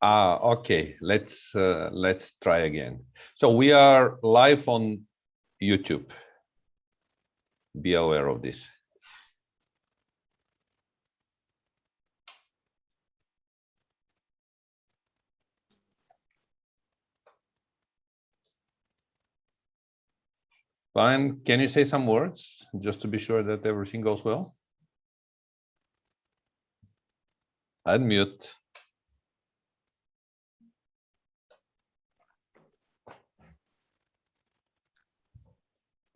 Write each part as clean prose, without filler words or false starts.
Okay, let's try again. So we are live on YouTube. Be aware of this. Fine. Can you say some words just to be sure that everything goes well? Unmute.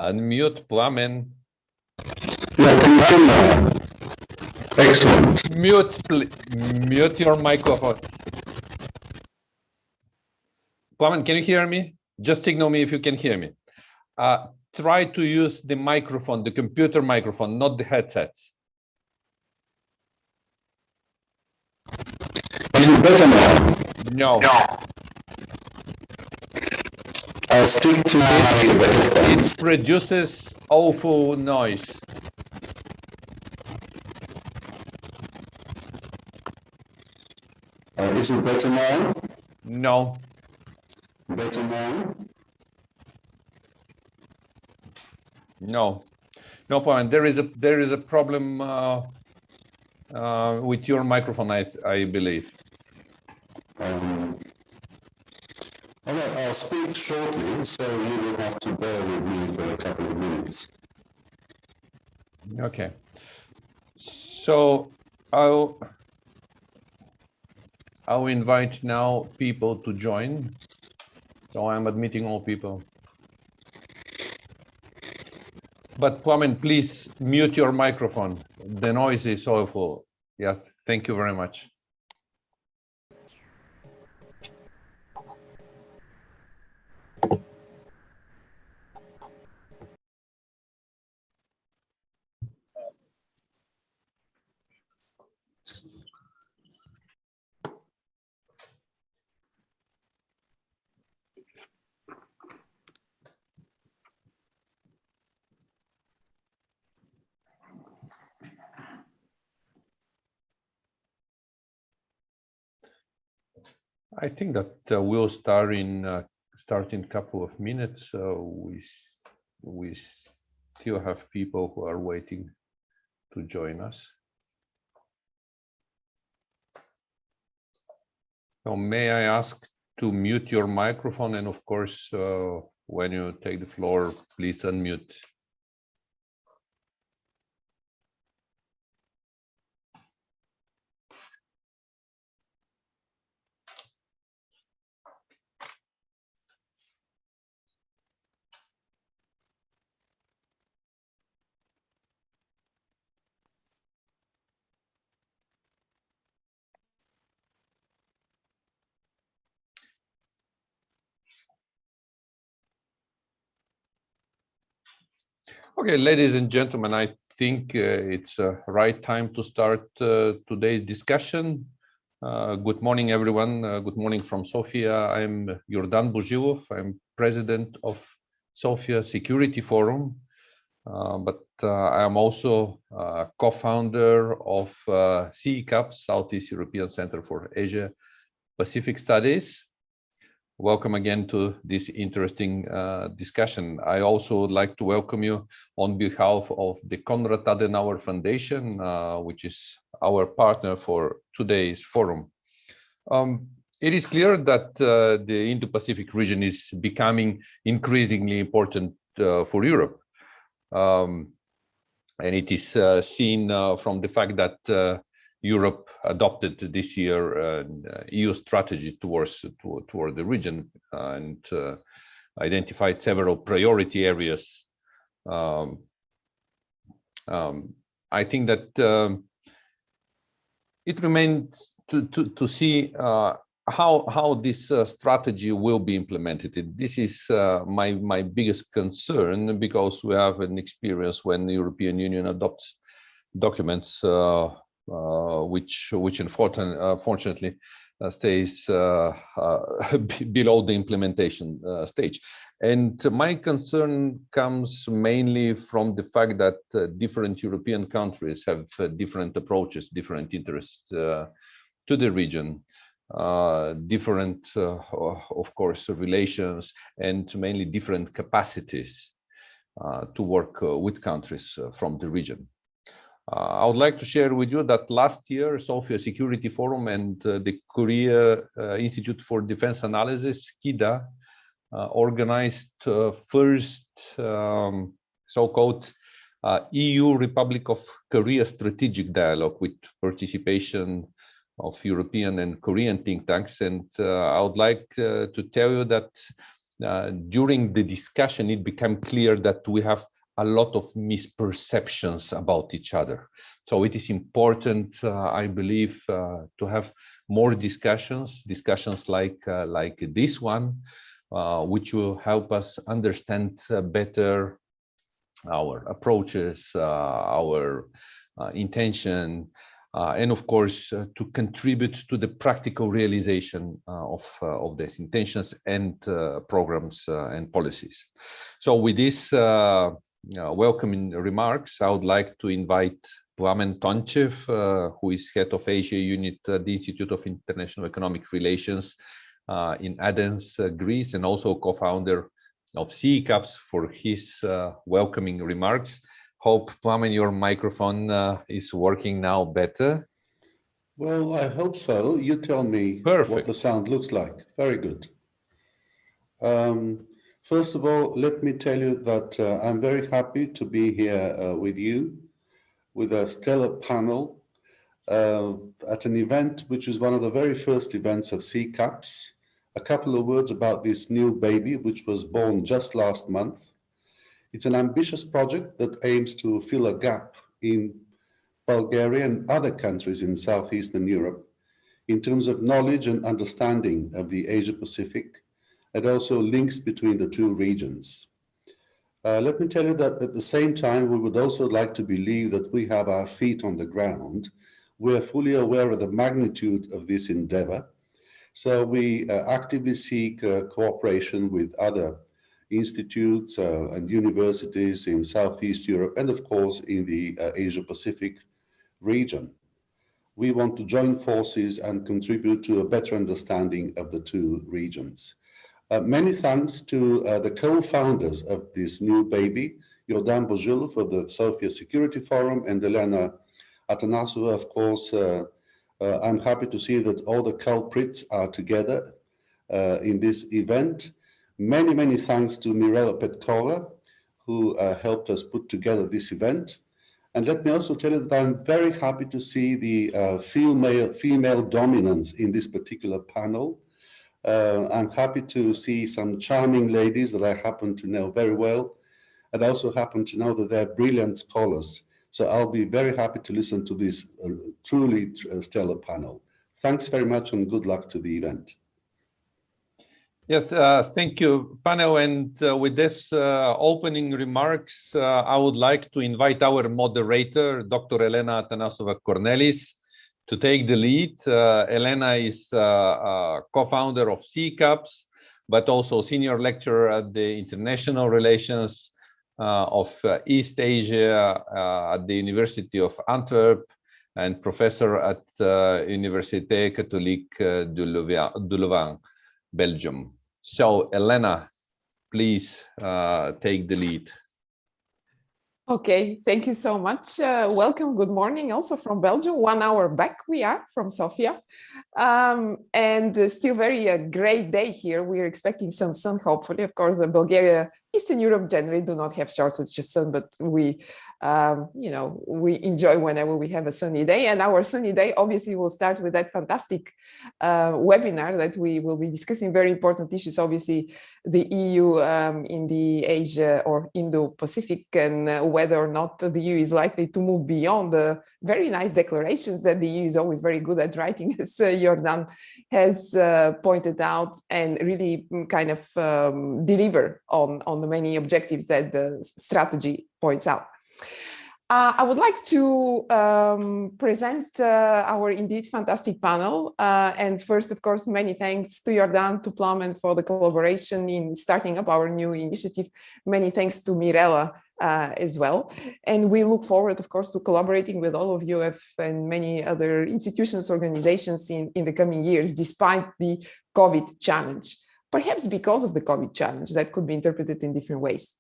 Unmute, Plamen. Excellent. Mute your microphone. Plamen, can you hear me? Just signal me if you can hear me. Try to use the microphone, the computer microphone, not the headsets. Is it better now? No. I'll stick to it produces awful noise. Is it better now? No. Better now? No. No point. There is a problem with your microphone, I believe. I'll speak shortly, so you will have to bear with me for a couple of minutes. Okay. So I'll invite now people to join. So I'm admitting all people. But Plamen, please mute your microphone. The noise is awful. Yes, thank you very much. I think that we'll start in a couple of minutes. We still have people who are waiting to join us. So may I ask to mute your microphone, and of course, when you take the floor, please unmute. Okay, ladies and gentlemen, I think it's the right time to start today's discussion. Good morning, everyone. Good morning from Sofia. I'm Jordan Buzilov. I'm president of Sofia Security Forum, but I'm also co-founder of CECAP, Southeast European Center for Asia Pacific Studies. Welcome again to this interesting discussion. I also would like to welcome you on behalf of the Konrad Adenauer Foundation, which is our partner for today's forum. It is clear that the Indo-Pacific region is becoming increasingly important for Europe. And it is seen from the fact that Europe adopted this year an EU strategy toward the region and identified several priority areas. I think that it remains to see how this strategy will be implemented. This is my biggest concern, because we have an experience when the European Union adopts documents which unfortunately stays below the implementation stage. And my concern comes mainly from the fact that different European countries have different approaches, different interests to the region, different, of course, relations, and mainly different capacities to work with countries from the region. I would like to share with you that last year, Sofia Security Forum and the Korea Institute for Defense Analysis, KIDA, organized first so-called EU Republic of Korea strategic dialogue with participation of European and Korean think tanks. And I would like to tell you that during the discussion, it became clear that we have a lot of misperceptions about each other. So it is important, I believe, to have more discussions like this one, which will help us understand better our approaches, our intention, and of course, to contribute to the practical realization of these intentions and programs and policies. So with this welcoming remarks, I would like to invite Plamen Tonchev, who is head of Asia Unit at the Institute of International Economic Relations in Athens, Greece, and also co-founder of CECAPS, for his welcoming remarks. Hope, Plamen, your microphone is working now better. Well, I hope so. You tell me what the sound looks like. Very good. First of all, let me tell you that I'm very happy to be here with you, with a stellar panel at an event which is one of the very first events of CECAPS. A couple of words about this new baby, which was born just last month. It's an ambitious project that aims to fill a gap in Bulgaria and other countries in Southeastern Europe in terms of knowledge and understanding of the Asia-Pacific, and also links between the two regions. Let me tell you that at the same time, we would also like to believe that we have our feet on the ground. We are fully aware of the magnitude of this endeavor. So we actively seek cooperation with other institutes and universities in Southeast Europe, and of course in the Asia-Pacific region. We want to join forces and contribute to a better understanding of the two regions. Many thanks to the co-founders of this new baby, Yordan Bozhilov of the Sofia Security Forum and Elena Atanasova, of course. I'm happy to see that all the culprits are together in this event. Many, many thanks to Mirela Petkova, who helped us put together this event. And let me also tell you that I'm very happy to see the female dominance in this particular panel. I'm happy to see some charming ladies that I happen to know very well, and also happen to know that they're brilliant scholars. So I'll be very happy to listen to this truly stellar panel. Thanks very much and good luck to the event. Yes, thank you, panel. And with this opening remarks, I would like to invite our moderator, Dr. Elena Atanasova-Cornelis, to take the lead. Elena is co-founder of CECAPS, but also senior lecturer at the International Relations of East Asia at the University of Antwerp, and professor at Université Catholique de Louvain, Belgium. So, Elena, please take the lead. Okay, thank you so much. Welcome, good morning, also from Belgium. 1 hour back we are from Sofia. And still very great day here. We're expecting some sun, hopefully. Of course, Bulgaria, Eastern Europe generally do not have shortage of sun, but we we enjoy whenever we have a sunny day. And our sunny day obviously will start with that fantastic webinar that we will be discussing very important issues, obviously the EU in the Asia or Indo-Pacific, and whether or not the EU is likely to move beyond the very nice declarations that the EU is always very good at writing, as Yordan has pointed out, and really kind of deliver on the many objectives that the strategy points out. I would like to present our indeed fantastic panel. And first, of course, many thanks to Yordan, to Plamen for the collaboration in starting up our new initiative. Many thanks to Mirela as well. And we look forward, of course, to collaborating with all of you and many other institutions, organizations in the coming years, despite the COVID challenge, perhaps because of the COVID challenge that could be interpreted in different ways.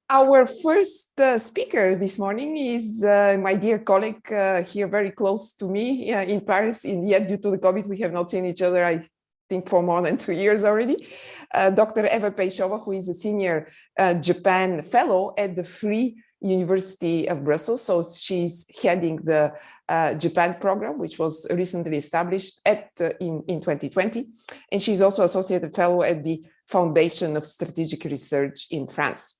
Our first speaker this morning is my dear colleague here very close to me in Paris, and yet due to the COVID, we have not seen each other, I think, for more than 2 years already. Dr. Eva Peixova, who is a senior Japan fellow at the Free University of Brussels. So she's heading the Japan program, which was recently established in 2020. And she's also associated fellow at the Foundation of Strategic Research in France.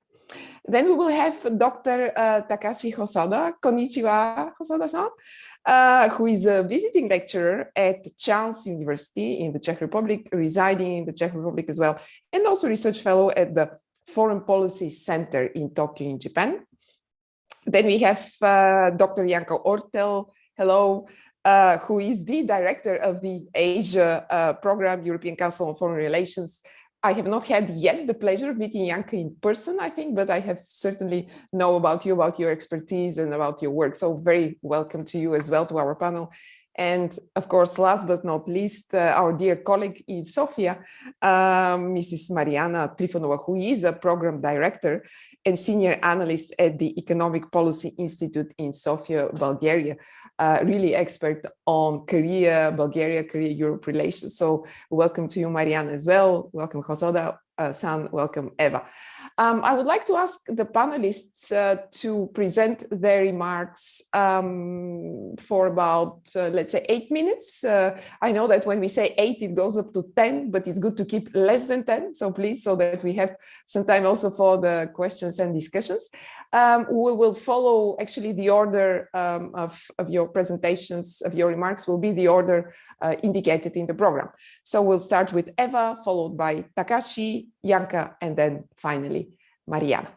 Then we will have Dr. Takashi Hosoda. Konnichiwa, Hosoda-san, who is a visiting lecturer at Charles University in the Czech Republic, residing in the Czech Republic as well, and also research fellow at the Foreign Policy Center in Tokyo in Japan. Then we have Dr. Janko Ortel, hello, who is the director of the Asia program, European Council on Foreign Relations. I have not had yet the pleasure of meeting Janko in person, I think, but I have certainly know about you, about your expertise and about your work. So very welcome to you as well to our panel. And of course, last but not least, our dear colleague in Sofia, Mrs. Mariana Trifonova, who is a program director and senior analyst at the Economic Policy Institute in Sofia, Bulgaria, really expert on Korea, Bulgaria, Korea-Europe relations. So welcome to you, Mariana, as well. Welcome, Hosoda-san. Welcome, Eva. I would like to ask the panelists to present their remarks for about, let's say, 8 minutes. I know that when we say 8, it goes up to 10, but it's good to keep less than 10. So please, so that we have some time also for the questions and discussions. We will follow actually the order of your presentations, of your remarks will be the order indicated in the program. So we'll start with Eva, followed by Takashi, Janka, and then finally Mariana.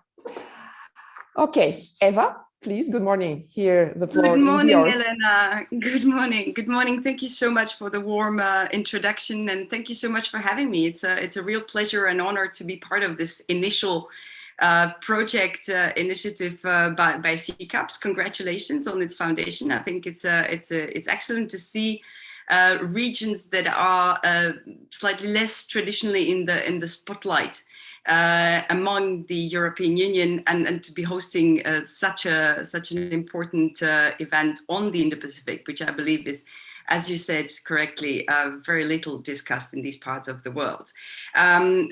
Okay, Eva, please. Good morning. Here, the floor is yours. Good morning, Elena. Good morning. Good morning. Thank you so much for the warm introduction, and thank you so much for having me. It's a real pleasure and honor to be part of this initial project initiative by CCAPS. Congratulations on its foundation. I think it's excellent to see regions that are slightly less traditionally in the spotlight among the European Union, and to be hosting such an important event on the Indo-Pacific, which I believe is, as you said correctly, very little discussed in these parts of the world.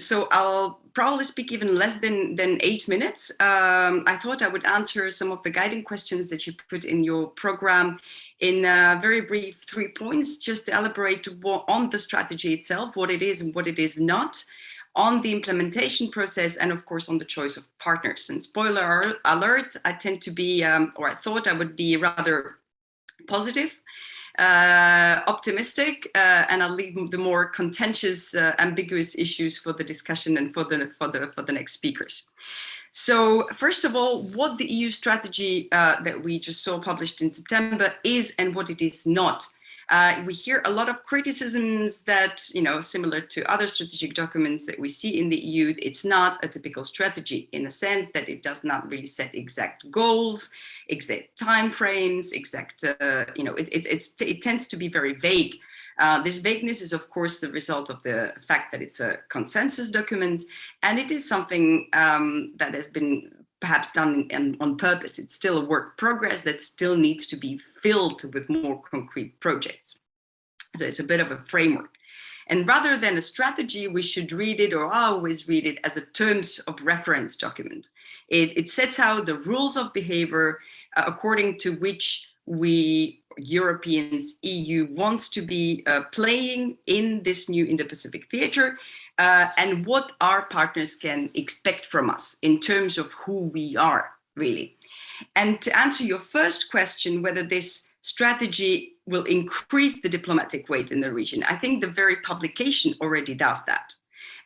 So I'll probably speak even less than 8 minutes. I thought I would answer some of the guiding questions that you put in your program in very brief 3 points, just to elaborate on the strategy itself, what it is and what it is not, on the implementation process, and of course on the choice of partners. And spoiler alert, I tend to be, or I thought I would be rather positive, optimistic, and I'll leave the more contentious, ambiguous issues for the discussion and for the next speakers. So first of all, what the EU strategy that we just saw published in September is and what it is not. We hear a lot of criticisms that, similar to other strategic documents that we see in the EU, it's not a typical strategy in a sense that it does not really set exact goals, exact timeframes, exact, it tends to be very vague. This vagueness is, of course, the result of the fact that it's a consensus document, and it is something that has been perhaps done on purpose. It's still a work in progress that still needs to be filled with more concrete projects. So it's a bit of a framework. And rather than a strategy, we should read it, or I always read it, as a terms of reference document. It sets out the rules of behavior according to which we Europeans, EU, wants to be playing in this new Indo-Pacific theater, and what our partners can expect from us in terms of who we are, really. And to answer your first question, whether this strategy will increase the diplomatic weight in the region, I think the very publication already does that.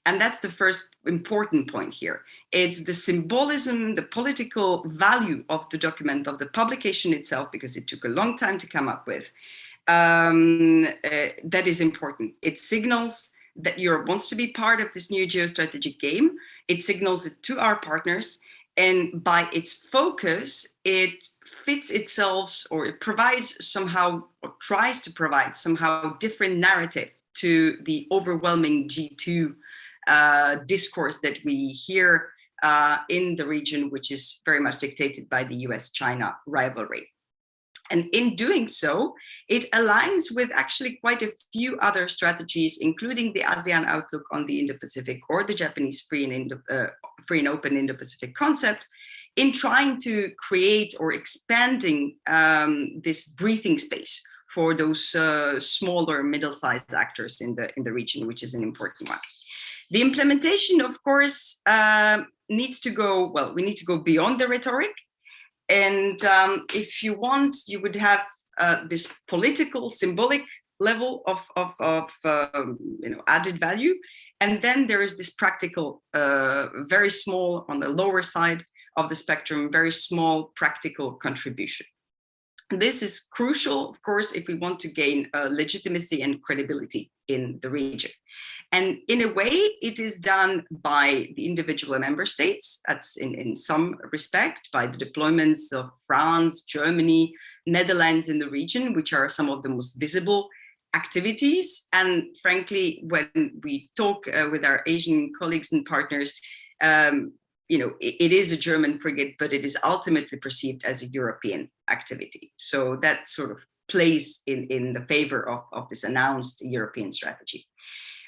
And that's the first important point here. It's the symbolism, the political value of the document, of the publication itself, because it took a long time to come up with, that is important. It signals that Europe wants to be part of this new geostrategic game. It signals it to our partners, And by its focus, it fits itself, or it provides somehow, or tries to provide somehow different narrative to the overwhelming G2 discourse that we hear in the region, which is very much dictated by the US-China rivalry. And in doing so, it aligns with actually quite a few other strategies, including the ASEAN outlook on the Indo-Pacific, or the Japanese free and open Indo-Pacific concept, in trying to create or expanding this breathing space for those smaller, middle-sized actors in the region, which is an important one. The implementation, of course, needs to go, well, we need to go beyond the rhetoric. And if you want, you would have this political, symbolic level of added value. And then there is this practical, very small, on the lower side of the spectrum, very small practical contribution. This is crucial, of course, if we want to gain legitimacy and credibility in the region. And in a way, it is done by the individual member states. That's in some respect by the deployments of France, Germany, Netherlands in the region, which are some of the most visible activities. And frankly, when we talk with our Asian colleagues and partners, it is a German frigate, but it is ultimately perceived as a European activity. So that sort of plays in the favor of this announced European strategy.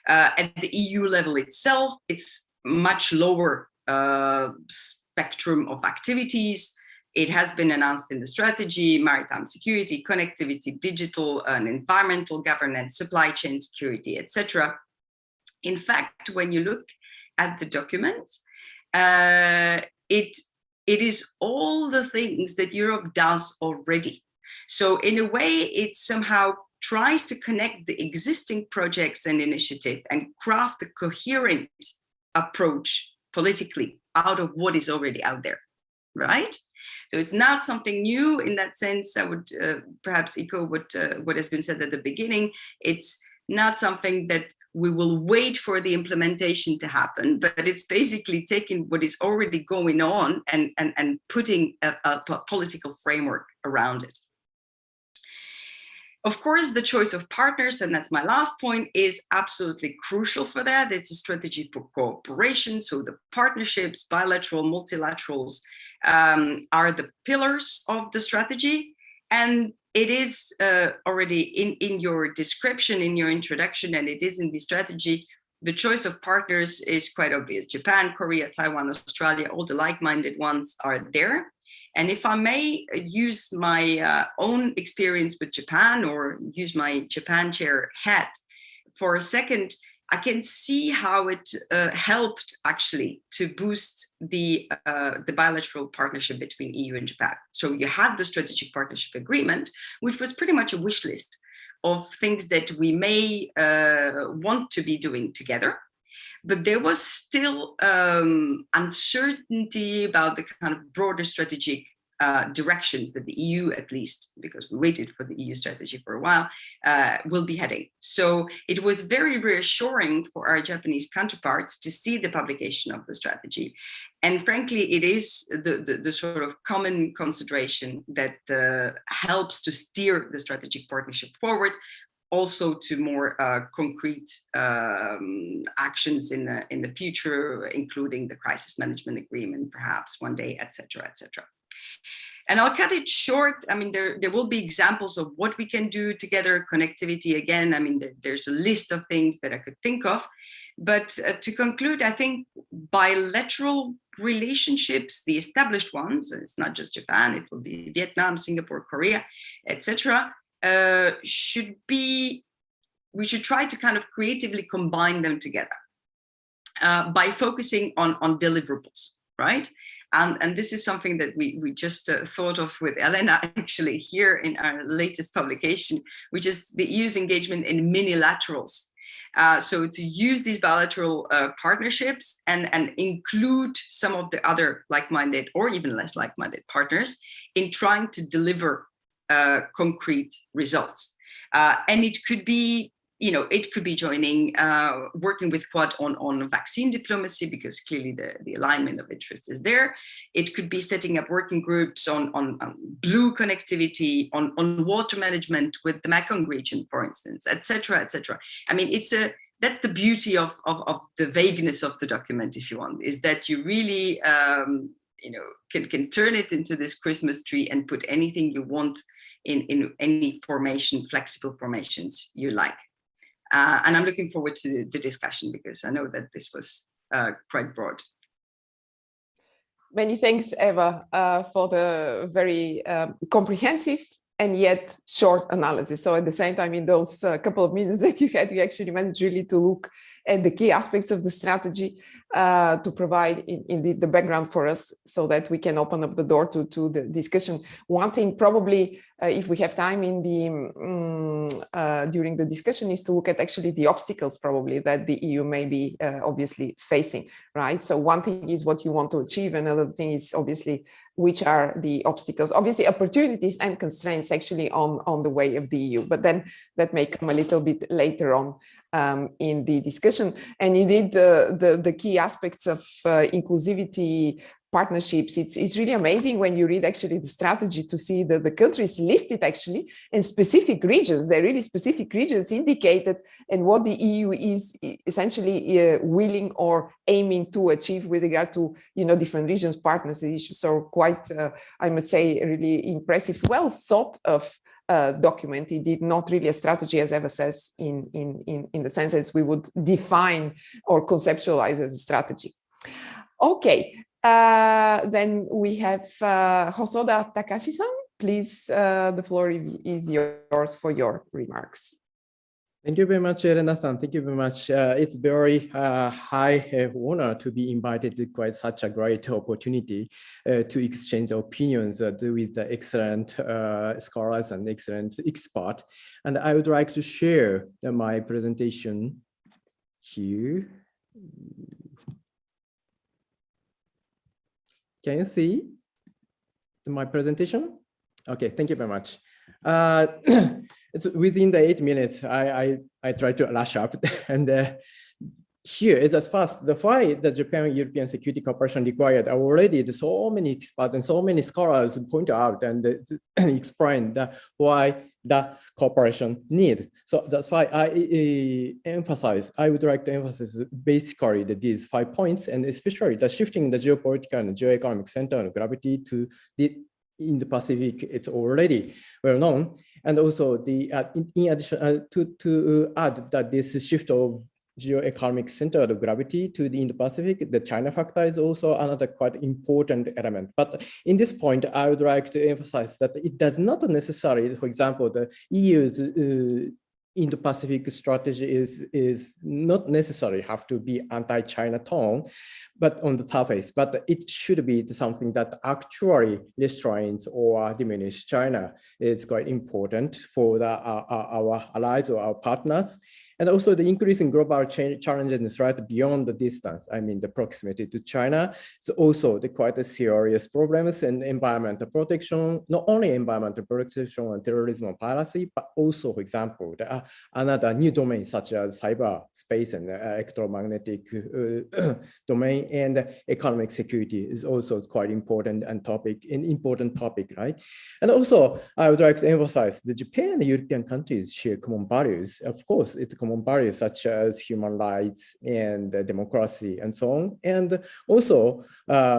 At the EU level itself, it's much lower spectrum of activities. It has been announced in the strategy: maritime security, connectivity, digital and environmental governance, supply chain security, etc. In fact, when you look at the document, it is all the things that Europe does already. So in a way, it somehow tries to connect the existing projects and initiative and craft a coherent approach politically out of what is already out there, right? So it's not something new in that sense. I would perhaps echo what has been said at the beginning. It's not something that we will wait for the implementation to happen, but it's basically taking what is already going on and putting a political framework around it. Of course, the choice of partners, and that's my last point, is absolutely crucial for that. It's a strategy for cooperation. So the partnerships, bilateral, multilaterals, are the pillars of the strategy. And it is already in your description, in your introduction, and it is in the strategy. The choice of partners is quite obvious. Japan, Korea, Taiwan, Australia, all the like-minded ones are there. And if I may use my own experience with Japan, or use my Japan chair hat for a second, I can see how it helped actually to boost the bilateral partnership between EU and Japan. So you had the strategic partnership agreement, which was pretty much a wish list of things that we may want to be doing together. But there was still uncertainty about the kind of broader strategic directions that the EU, at least, because we waited for the EU strategy for a while, will be heading. So it was very reassuring for our Japanese counterparts to see the publication of the strategy. And frankly, it is the sort of common consideration that helps to steer the strategic partnership forward, also to more concrete actions in the future, including the crisis management agreement, perhaps one day, etc., etc. And I'll cut it short. I mean, there will be examples of what we can do together. Connectivity, again, I mean, there's a list of things that I could think of. But to conclude, I think bilateral relationships, the established ones, it's not just Japan, it will be Vietnam, Singapore, Korea, etc., we should try to kind of creatively combine them together by focusing on deliverables, right? And this is something that we just thought of with Elena actually here in our latest publication, which is the EU's engagement in minilaterals. So to use these bilateral partnerships and include some of the other like-minded or even less like-minded partners in trying to deliver concrete results. And it could be it could be joining, working with Quad on vaccine diplomacy, because clearly the alignment of interest is there. It could be setting up working groups on blue connectivity, on water management with the Mekong region, for instance, etc., etc. I mean, that's the beauty of the vagueness of the document, if you want, is that you really can turn it into this Christmas tree and put anything you want in any formation, flexible formations you like. And I'm looking forward to the discussion, because I know that this was quite broad. Many thanks, Eva, for the very comprehensive and yet short analysis. So at the same time, in those couple of minutes that you had, you actually managed really to look at the key aspects of the strategy to provide indeed the background for us, so that we can open up the door to the discussion. One thing probably, if we have time in the during the discussion, is to look at actually the obstacles probably that the EU may be obviously facing, right? So one thing is what you want to achieve, another thing is obviously which are the obstacles, obviously opportunities and constraints actually on the way of the EU, but then that may come a little bit later on in the discussion. And indeed the key aspects of inclusivity, partnerships, it's really amazing when you read actually the strategy to see the countries listed actually in specific regions. They're really specific regions indicated, and what the EU is essentially willing or aiming to achieve with regard to different regions, partners, issues. So quite I must say really impressive, well thought of document. Indeed, not really a strategy, as Eva says, in the sense as we would define or conceptualize as a strategy. Okay. Then we have Hosoda Takashi-san. Please, the floor is yours for your remarks. Thank you very much, Elena-san. Thank you very much. It's very high honor to be invited to quite such a great opportunity to exchange opinions with the excellent scholars and excellent experts. And I would like to share my presentation here. Can you see my presentation? Okay, thank you very much. It's within the 8 minutes. I try to rush up, and here is as fast. The why the Japan-European security cooperation required already. So many experts and so many scholars point out and explain why the cooperation needed. So that's why I would like to emphasize basically these 5 points, and especially the shifting the geopolitical and geoeconomic center of gravity to the Indo-Pacific. It's already well known, and also the in addition to add that this shift of geoeconomic center of gravity to the Indo-Pacific, the China factor is also another quite important element. But in this point, I would like to emphasize that it does not necessarily, for example, the EU's Indo-Pacific strategy is not necessarily have to be anti-China tone, but on the surface, but it should be something that actually restrains or diminish China is quite important for our allies or our partners. And also the increasing global challenges and threat beyond the distance, I mean the proximity to China, is also the quite a serious problems in environmental protection, not only environmental protection and terrorism and piracy, but also, for example, another new domain such as cyberspace and electromagnetic domain, and economic security is also quite important and important topic, right? And also, I would like to emphasize the Japan and European countries share common values. Of course, it's common values such as human rights and democracy and so on. And also,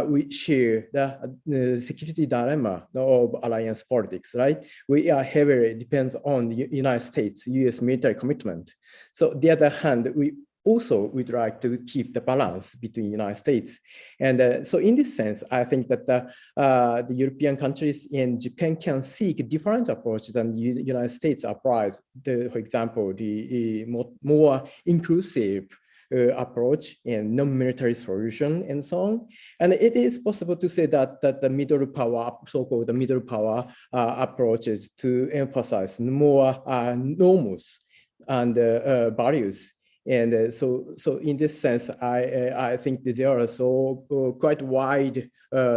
we share the security dilemma of alliance politics, right? We are heavily depends on the United States, US military commitment. So on the other hand, we also would like to keep the balance between United States. And so in this sense, I think that the European countries and Japan can seek different approaches than the United States applies, for example, the more inclusive approach and non-military solution and so on. And it is possible to say that the middle power, so-called the middle power approaches to emphasize more norms and values. And so in this sense, I think there are so quite wide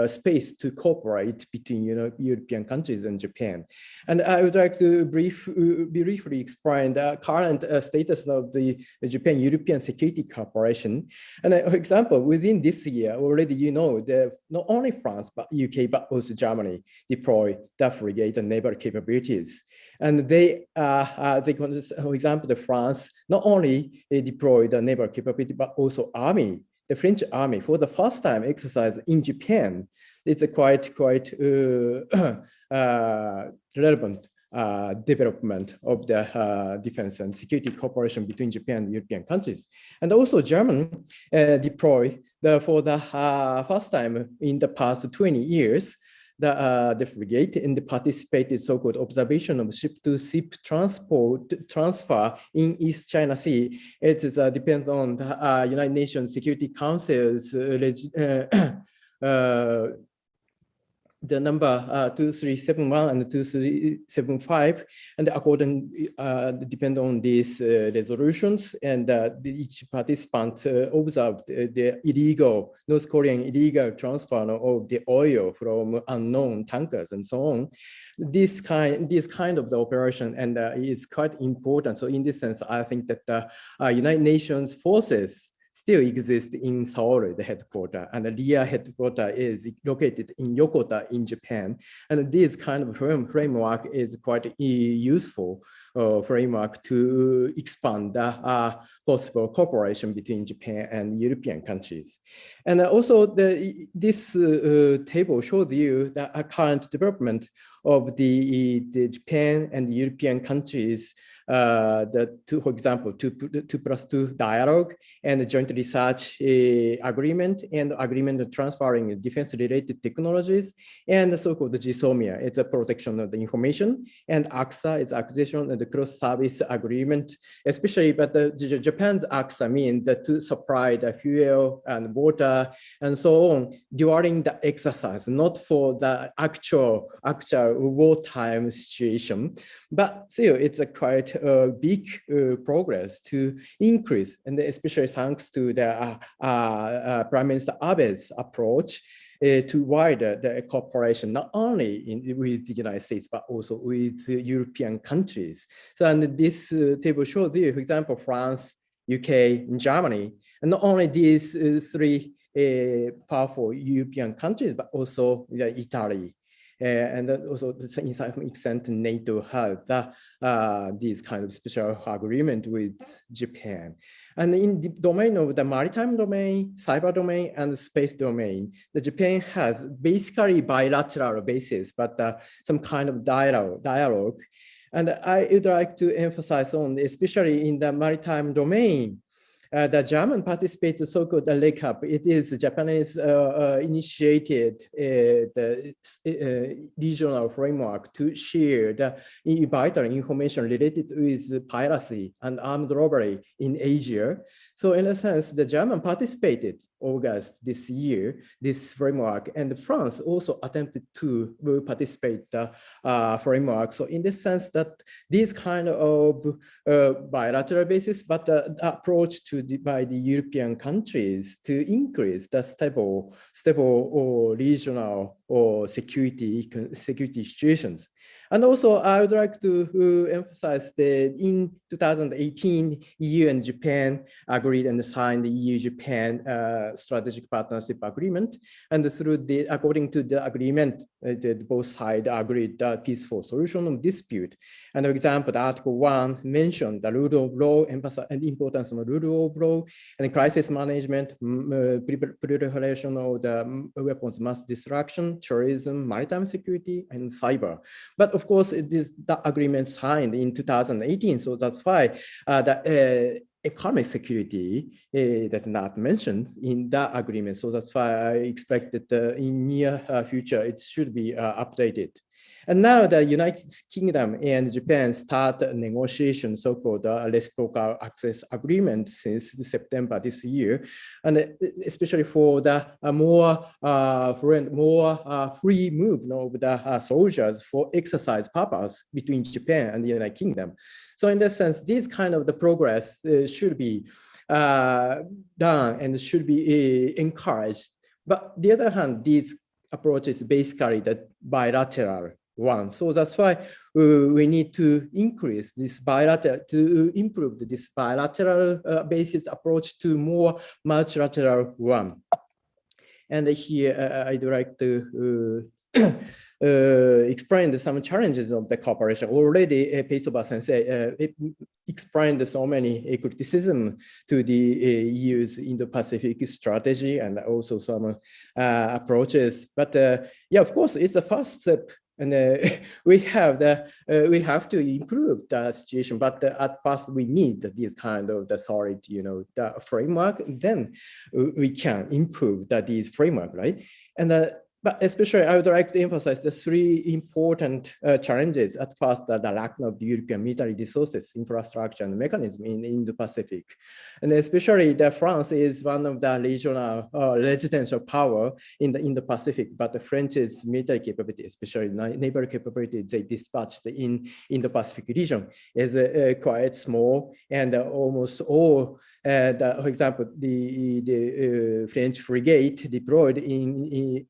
space to cooperate between European countries and Japan. And I would like to briefly explain the current status of the Japan-European security cooperation. And for example, within this year, already that not only France, but UK, but also Germany deploy the frigate and naval capabilities. And they for example, France not only deployed the naval capability, but also army. The French army, for the first time, exercise in Japan. It's a quite relevant development of the defense and security cooperation between Japan and European countries. And also German deploy for the first time in the past 20 years, the frigate and participated so-called observation of ship-to-ship transfer in East China Sea. It is depends on the United Nations Security Council's the number 2371 and 2375, and according depend on these resolutions, and each participant observed the illegal North Korean illegal transfer of the oil from unknown tankers and so on. This kind of the operation and is quite important. So in this sense, I think that the United Nations forces still exist in Seoul, the headquarters, and the real headquarters is located in Yokota in Japan. And this kind of framework is quite useful framework to expand the possible cooperation between Japan and European countries. And also this table showed you the current development of the Japan and European countries, for example, 2+2 dialogue and the joint research agreement and agreement of transferring defense-related technologies, and the so-called GSOMIA, it's a protection of the information, and AXA is acquisition and the cross-service agreement, especially, but Japan's AXA means that to supply the fuel and water and so on during the exercise, not for the actual wartime situation, but still it's a quite big progress to increase, and especially thanks to the Prime Minister Abe's approach to wider the cooperation, not only with the United States, but also with European countries. So, and this table shows you, for example, France, UK, and Germany, and not only these three powerful European countries, but also Italy. And also, in some extent, NATO had this kind of special agreement with Japan. And in the domain of the maritime domain, cyber domain, and the space domain, the Japan has basically bilateral basis, but some kind of dialogue. And I would like to emphasize on, especially in the maritime domain, the German participated so-called LECAP. It is Japanese initiated the regional framework to share the vital information related with piracy and armed robbery in Asia. So in a sense, the German participated August this year, this framework, and France also attempted to participate the framework. So in the sense that this kind of bilateral basis, but the approach by the European countries to increase the stable or regional or security situations. And also, I would like to emphasize that in 2018, EU and Japan agreed and signed the EU-Japan Strategic Partnership Agreement. And according to the agreement, both sides agreed the peaceful solution of dispute. And for example, the Article 1 mentioned the rule of law, emphasize and importance of the rule of law, and crisis management, proliferation of the weapons mass destruction, terrorism, maritime security, and cyber. But of course, the agreement signed in 2018, so that's why the economic security does not mentioned in that agreement. So that's why I expect that in near future, it should be updated. And now the United Kingdom and Japan start a negotiation, so-called reciprocal access agreement since September this year. And especially for the more free movement of the soldiers for exercise purpose between Japan and the United Kingdom. So in that sense, this kind of the progress should be done and should be encouraged. But on the other hand, these approach is basically the bilateral one. So that's why we need to increase this bilateral, to improve this bilateral basis approach to more multilateral one. And here I'd like to explain some challenges of the cooperation. Already, Peisoba Sensei explained so many criticism to the EU's Indo-Pacific strategy and also some approaches. But yeah, of course, it's a first step. And we have to improve the situation, but at first we need this kind of the solid, the framework. Then we can improve these framework, right? And but especially, I would like to emphasize the three important challenges. At first, the lack of the European military resources, infrastructure, and mechanism in the Indo-Pacific. And especially, France is one of the regional residential power in the Indo-Pacific, but the French's military capability, especially naval capability they dispatched in Indo-Pacific region, is quite small, and almost all, for example, the French frigate deployed in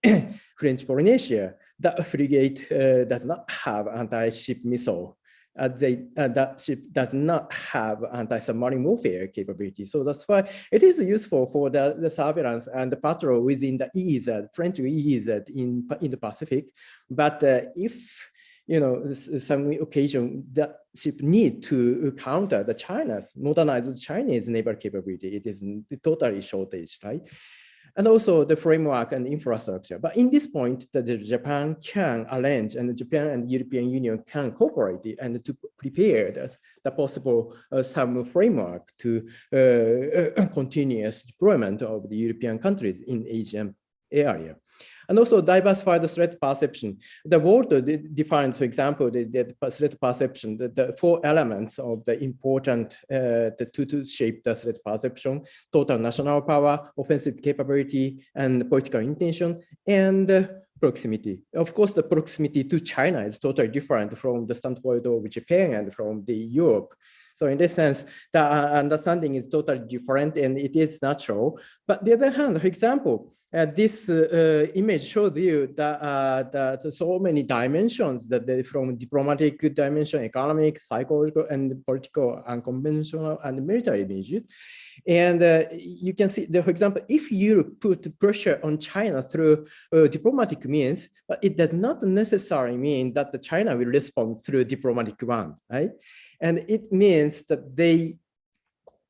French Polynesia, that frigate does not have anti-ship missile. That ship does not have anti-submarine warfare capability. So that's why it is useful for the surveillance and the patrol within the EEZ, French EEZ in the Pacific. But if some occasion that ship need to counter the China's modernized Chinese naval capability, it is totally shortage, right? And also the framework and infrastructure. But in this point, that Japan can arrange, and Japan and European Union can cooperate and to prepare the possible some framework to continuous deployment of the European countries in Asian area. And also diversify the threat perception. The world defines, for example, the threat perception, the four elements of the important to shape the threat perception: total national power, offensive capability, and political intention, and proximity. Of course, the proximity to China is totally different from the standpoint of Japan and from the Europe. So in this sense, the understanding is totally different and it is natural. But on the other hand, for example, this image shows you that so many dimensions, that from diplomatic dimension, economic, psychological, and political, unconventional, and military images. And you can see that, for example, if you put pressure on China through diplomatic means, but it does not necessarily mean that the China will respond through diplomatic one, right? And it means that they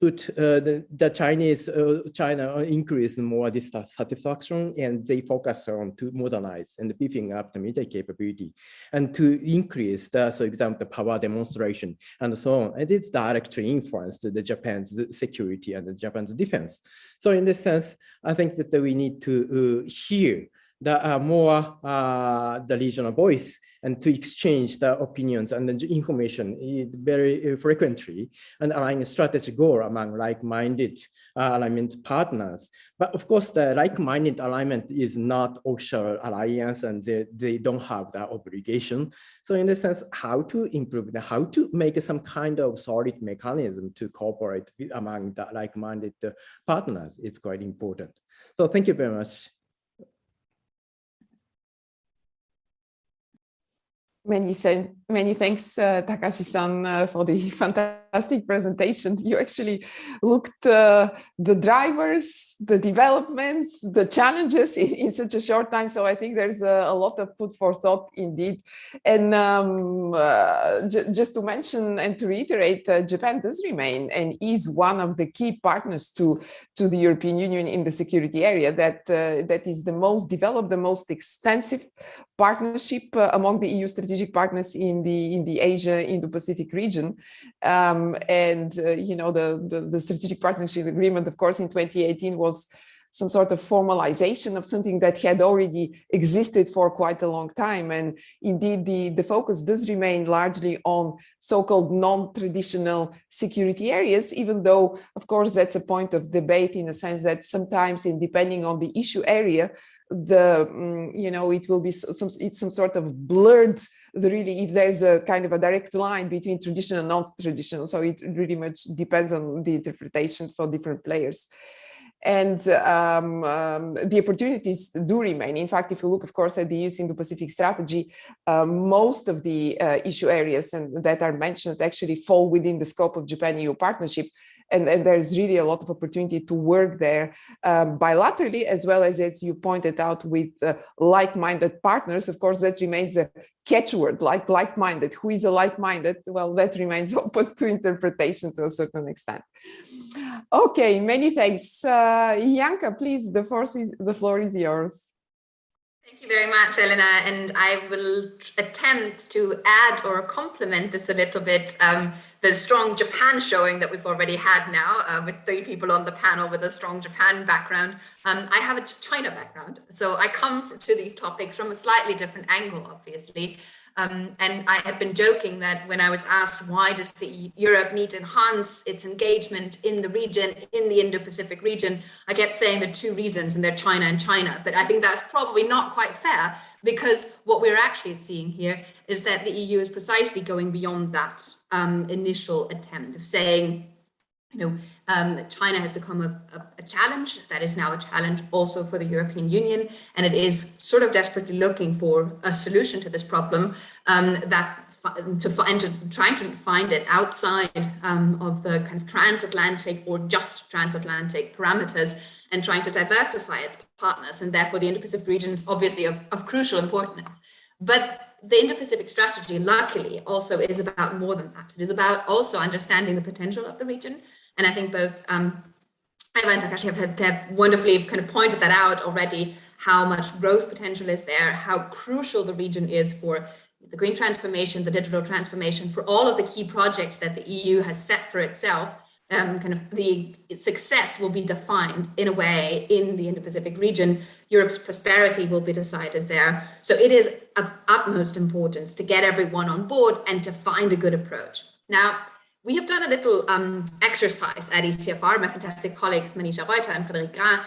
put the Chinese, China increase more dissatisfaction, and they focus on to modernize and beefing up the military capability and to increase the, for example, the power demonstration and so on. And it's directly influenced the Japan's security and the Japan's defense. So in this sense, I think that we need to hear the more the regional voice and to exchange the opinions and the information very frequently and align a strategic goal among like-minded alignment partners. But of course, the like-minded alignment is not official alliance and they don't have that obligation. So in a sense, how to improve, how to make some kind of solid mechanism to cooperate among the like-minded partners is quite important. So thank you very much. Many thanks, Takashi-san, for the fantastic presentation. You actually looked the drivers, the developments, the challenges in such a short time. So I think there's a lot of food for thought indeed. And just to mention and to reiterate, Japan does remain and is one of the key partners to the European Union in the security area. That is the most developed, the most extensive partnership among the EU strategic partners in the Asia, Indo-Pacific region. The strategic partnership agreement, of course, in 2018 was some sort of formalization of something that had already existed for quite a long time. And indeed, the focus does remain largely on so-called non-traditional security areas, even though, of course, that's a point of debate in the sense that sometimes, depending on the issue area, it will be some sort of blurred, really, if there's a kind of a direct line between traditional and non-traditional. So it really much depends on the interpretation for different players. And the opportunities do remain. In fact, if you look, of course, at the EU's Indo-Pacific strategy, most of the issue areas that are mentioned actually fall within the scope of Japan-EU partnership. And there's really a lot of opportunity to work there bilaterally, as well as you pointed out, with like-minded partners. Of course, that remains a catchword, like-minded. Who is a like-minded? Well, that remains open to interpretation to a certain extent. Okay, many thanks. Janka, please, the floor is yours. Thank you very much, Elena, and I will attempt to add or complement this a little bit. The strong Japan showing that we've already had now with 3 people on the panel with a strong Japan background. I have a China background, so I come to these topics from a slightly different angle, obviously. And I had been joking that when I was asked why does Europe need to enhance its engagement in the region, in the Indo-Pacific region, I kept saying there are 2 reasons, and they're China and China. But I think that's probably not quite fair, because what we're actually seeing here is that the EU is precisely going beyond that initial attempt of saying, China has become a challenge that is now a challenge also for the European Union, and it is sort of desperately looking for a solution to this problem trying to find it outside of the kind of transatlantic or just transatlantic parameters, and trying to diversify its partners. And therefore the Indo-Pacific region is obviously of crucial importance. But the Indo-Pacific strategy, luckily, also is about more than that. It is about also understanding the potential of the region. And I think both Eva and Takashi have wonderfully kind of pointed that out already, how much growth potential is there, how crucial the region is for the green transformation, the digital transformation, for all of the key projects that the EU has set for itself. Kind of the success will be defined in a way in the Indo-Pacific region. Europe's prosperity will be decided there. So it is of utmost importance to get everyone on board and to find a good approach. Now, we have done a little exercise at ECFR. My fantastic colleagues Manisha Reuter and Frédéric Grain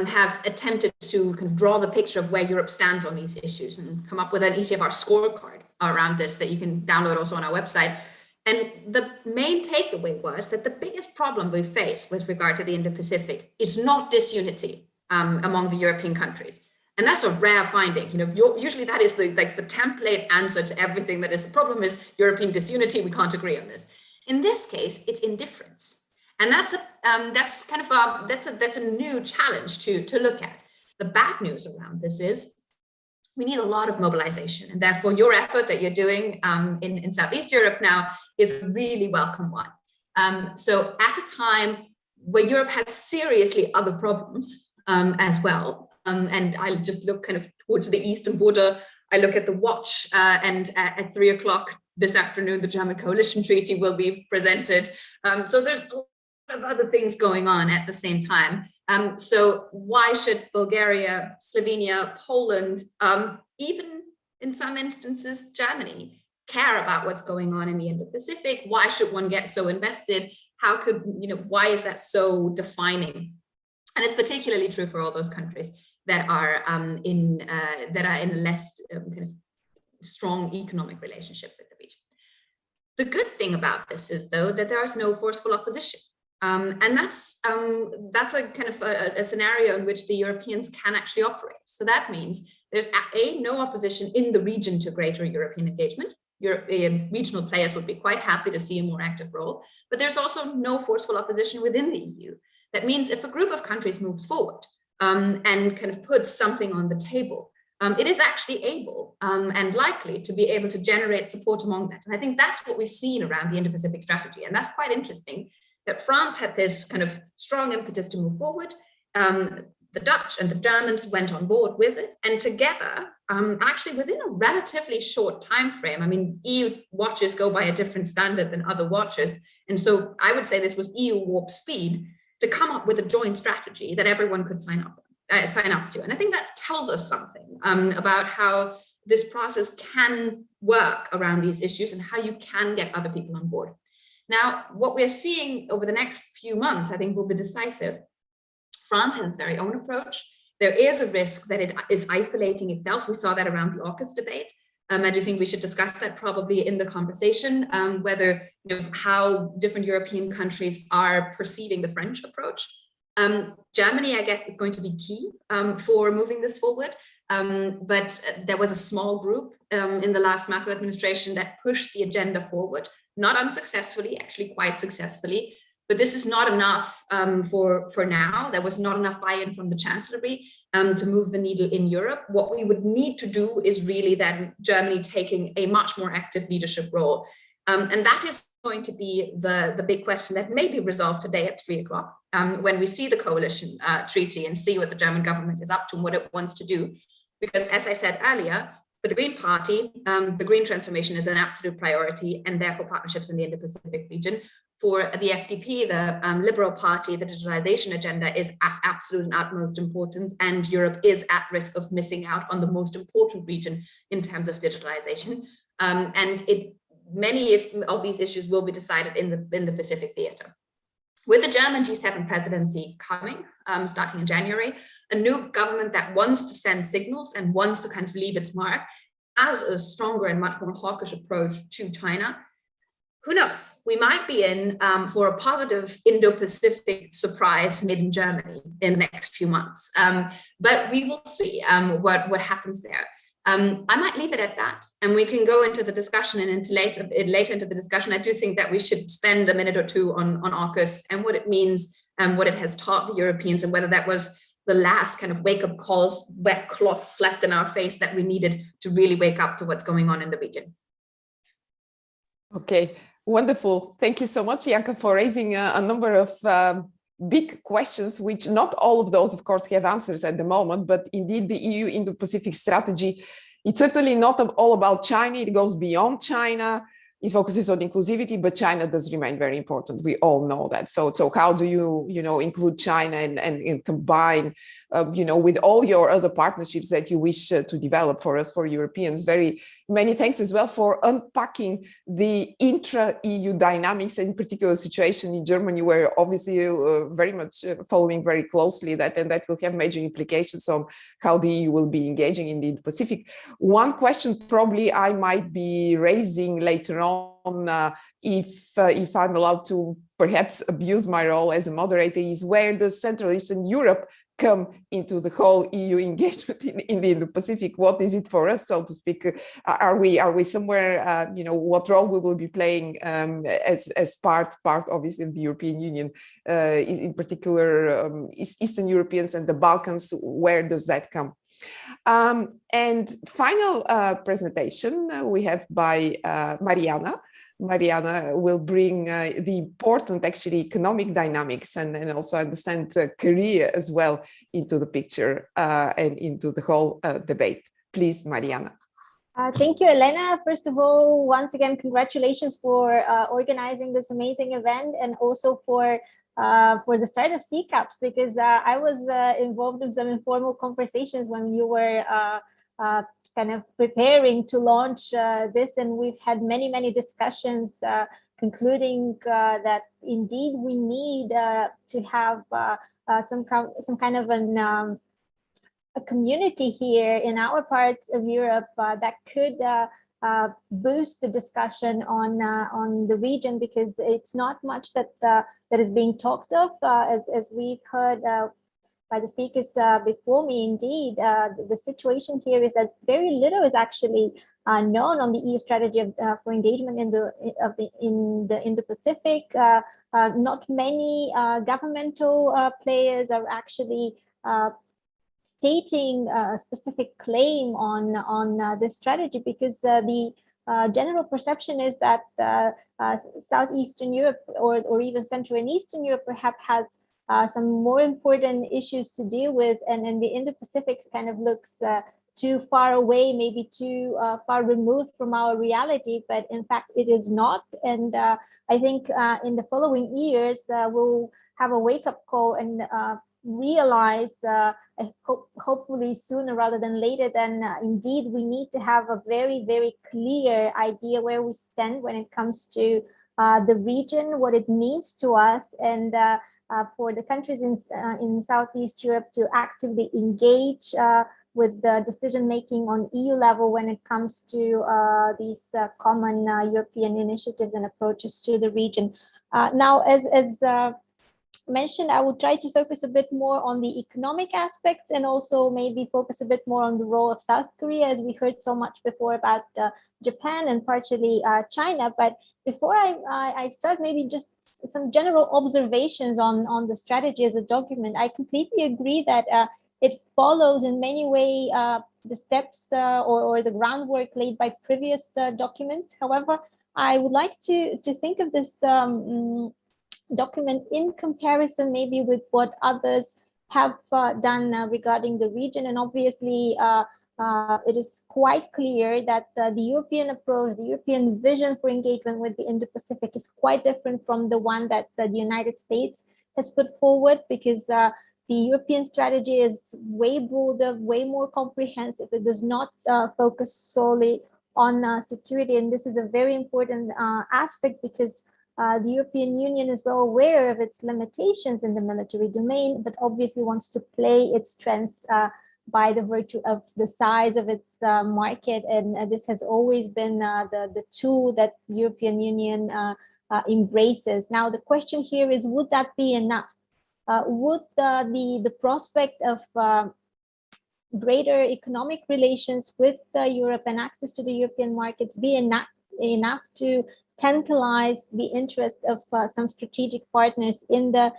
have attempted to kind of draw the picture of where Europe stands on these issues and come up with an ECFR scorecard around this that you can download also on our website. And the main takeaway was that the biggest problem we face with regard to the Indo-Pacific is not disunity among the European countries. And that's a rare finding. Usually that is the template answer to everything that is the problem is European disunity. We can't agree on this. In this case, it's indifference. And that's a new challenge to look at. The bad news around this is we need a lot of mobilization, and therefore your effort that you're doing in Southeast Europe now is a really welcome one. So at a time where Europe has seriously other problems as well, and I just look kind of towards the eastern border, I look at the watch and at 3 o'clock this afternoon, the German coalition treaty will be presented. So there's a lot of other things going on at the same time. So why should Bulgaria, Slovenia, Poland, even in some instances, Germany, care about what's going on in the Indo-Pacific? Why should one get so invested? Why is that so defining? And it's particularly true for all those countries that are in a less kind of strong economic relationship with the region. The good thing about this is, though, that there is no forceful opposition. And that's a kind of a scenario in which the Europeans can actually operate. So that means there's no opposition in the region to greater European engagement. European regional players would be quite happy to see a more active role, but there's also no forceful opposition within the EU. That means if a group of countries moves forward and kind of puts something on the table, it is actually able and likely to be able to generate support among that. And I think that's what we've seen around the Indo-Pacific strategy. And that's quite interesting, that France had this kind of strong impetus to move forward. The Dutch and the Germans went on board with it, and together, actually within a relatively short time frame. I mean, EU watches go by a different standard than other watches, and so I would say this was EU warp speed to come up with a joint strategy that everyone could sign up to. And I think that tells us something about how this process can work around these issues and how you can get other people on board. Now, what we're seeing over the next few months, I think, will be decisive. France has its very own approach. There is a risk that it is isolating itself. We saw that around the AUKUS debate. I do think we should discuss that probably in the conversation, whether how different European countries are perceiving the French approach. Germany, I guess, is going to be key for moving this forward. But there was a small group in the last Merkel administration that pushed the agenda forward, not unsuccessfully, actually quite successfully. But this is not enough for now. There was not enough buy-in from the Chancellery to move the needle in Europe. What we would need to do is really then Germany taking a much more active leadership role. And that is going to be the big question that may be resolved today at 3 o'clock when we see the coalition treaty and see what the German government is up to and what it wants to do. Because as I said earlier, for the Green Party, the green transformation is an absolute priority, and therefore partnerships in the Indo-Pacific region. For the FDP, the Liberal Party, the digitalization agenda is of absolute and utmost importance, and Europe is at risk of missing out on the most important region in terms of digitalization. Many of these issues will be decided in the Pacific theater. With the German G7 presidency coming, starting in January, a new government that wants to send signals and wants to kind of leave its mark, has a stronger and much more hawkish approach to China. Who knows? We might be in for a positive Indo-Pacific surprise made in Germany in the next few months. But we will see what happens there. I might leave it at that, and we can go into the discussion and later into the discussion. I do think that we should spend a minute or two on AUKUS and what it means and what it has taught the Europeans, and whether that was the last kind of wake-up calls, wet cloth slapped in our face that we needed to really wake up to what's going on in the region. Okay, wonderful. Thank you so much, Janka, for raising a number of big questions, which not all of those, of course, have answers at the moment, but indeed the EU Indo-Pacific strategy, it's certainly not all about China. It goes beyond China. It focuses on inclusivity, but China does remain very important. We all know that. So how do you include China and combine, with all your other partnerships that you wish to develop for us, for Europeans? Very many thanks as well for unpacking the intra-EU dynamics, in particular situation in Germany, where obviously very much following very closely that, and that will have major implications on how the EU will be engaging in the Indo-Pacific. One question probably I might be raising later on, if I'm allowed to perhaps abuse my role as a moderator, is where does Central Eastern Europe come into the whole EU engagement in the Indo-Pacific? What is it for us, so to speak? Are we somewhere? What role we will be playing as part obviously of the European Union, in particular Eastern Europeans and the Balkans? Where does that come? And final presentation we have by Mariana. Mariana will bring the important, actually, economic dynamics and also understand career as well into the picture and into the whole debate. Please, Mariana. Thank you, Elena. First of all, once again, congratulations for organizing this amazing event, and also for the start of CCAPS, because I was involved in some informal conversations when you were kind of preparing to launch this, and we've had many discussions concluding that indeed we need to have some kind of a community here in our parts of Europe that could boost the discussion on the region, because it's not much that is being talked of, as we've heard by the speakers before me. Indeed, the situation here is that very little is actually known on the EU strategy for engagement in the Indo-Pacific. Not many governmental players are actually stating a specific claim on this strategy, because the general perception is that Southeastern Europe or even Central and Eastern Europe perhaps has some more important issues to deal with, and then the Indo-Pacific kind of looks too far away, maybe too far removed from our reality, but in fact it is not. And I think in the following years we'll have a wake-up call and realize, hopefully sooner rather than later, then indeed we need to have a very clear idea where we stand when it comes to the region, what it means to us, and for the countries in Southeast Europe to actively engage with the decision making on EU level when it comes to these common European initiatives and approaches to the region. Now, as mentioned, I would try to focus a bit more on the economic aspects and also maybe focus a bit more on the role of South Korea, as we heard so much before about Japan and partially China. But before I start, maybe just some general observations on the strategy as a document. I completely agree that it follows in many ways the steps or the groundwork laid by previous documents. However, I would like to think of this document in comparison maybe with what others have done regarding the region. And obviously, it is quite clear that the European approach, the European vision for engagement with the Indo-Pacific is quite different from the one that the United States has put forward, because the European strategy is way broader, way more comprehensive. It does not focus solely on security. And this is a very important aspect, because the European Union is well aware of its limitations in the military domain, but obviously wants to play its strengths by the virtue of the size of its market. And this has always been the tool that the European Union embraces. Now, the question here is, would that be enough? Would the prospect of greater economic relations with Europe and access to the European markets be enough to tantalize the interest of some strategic partners in the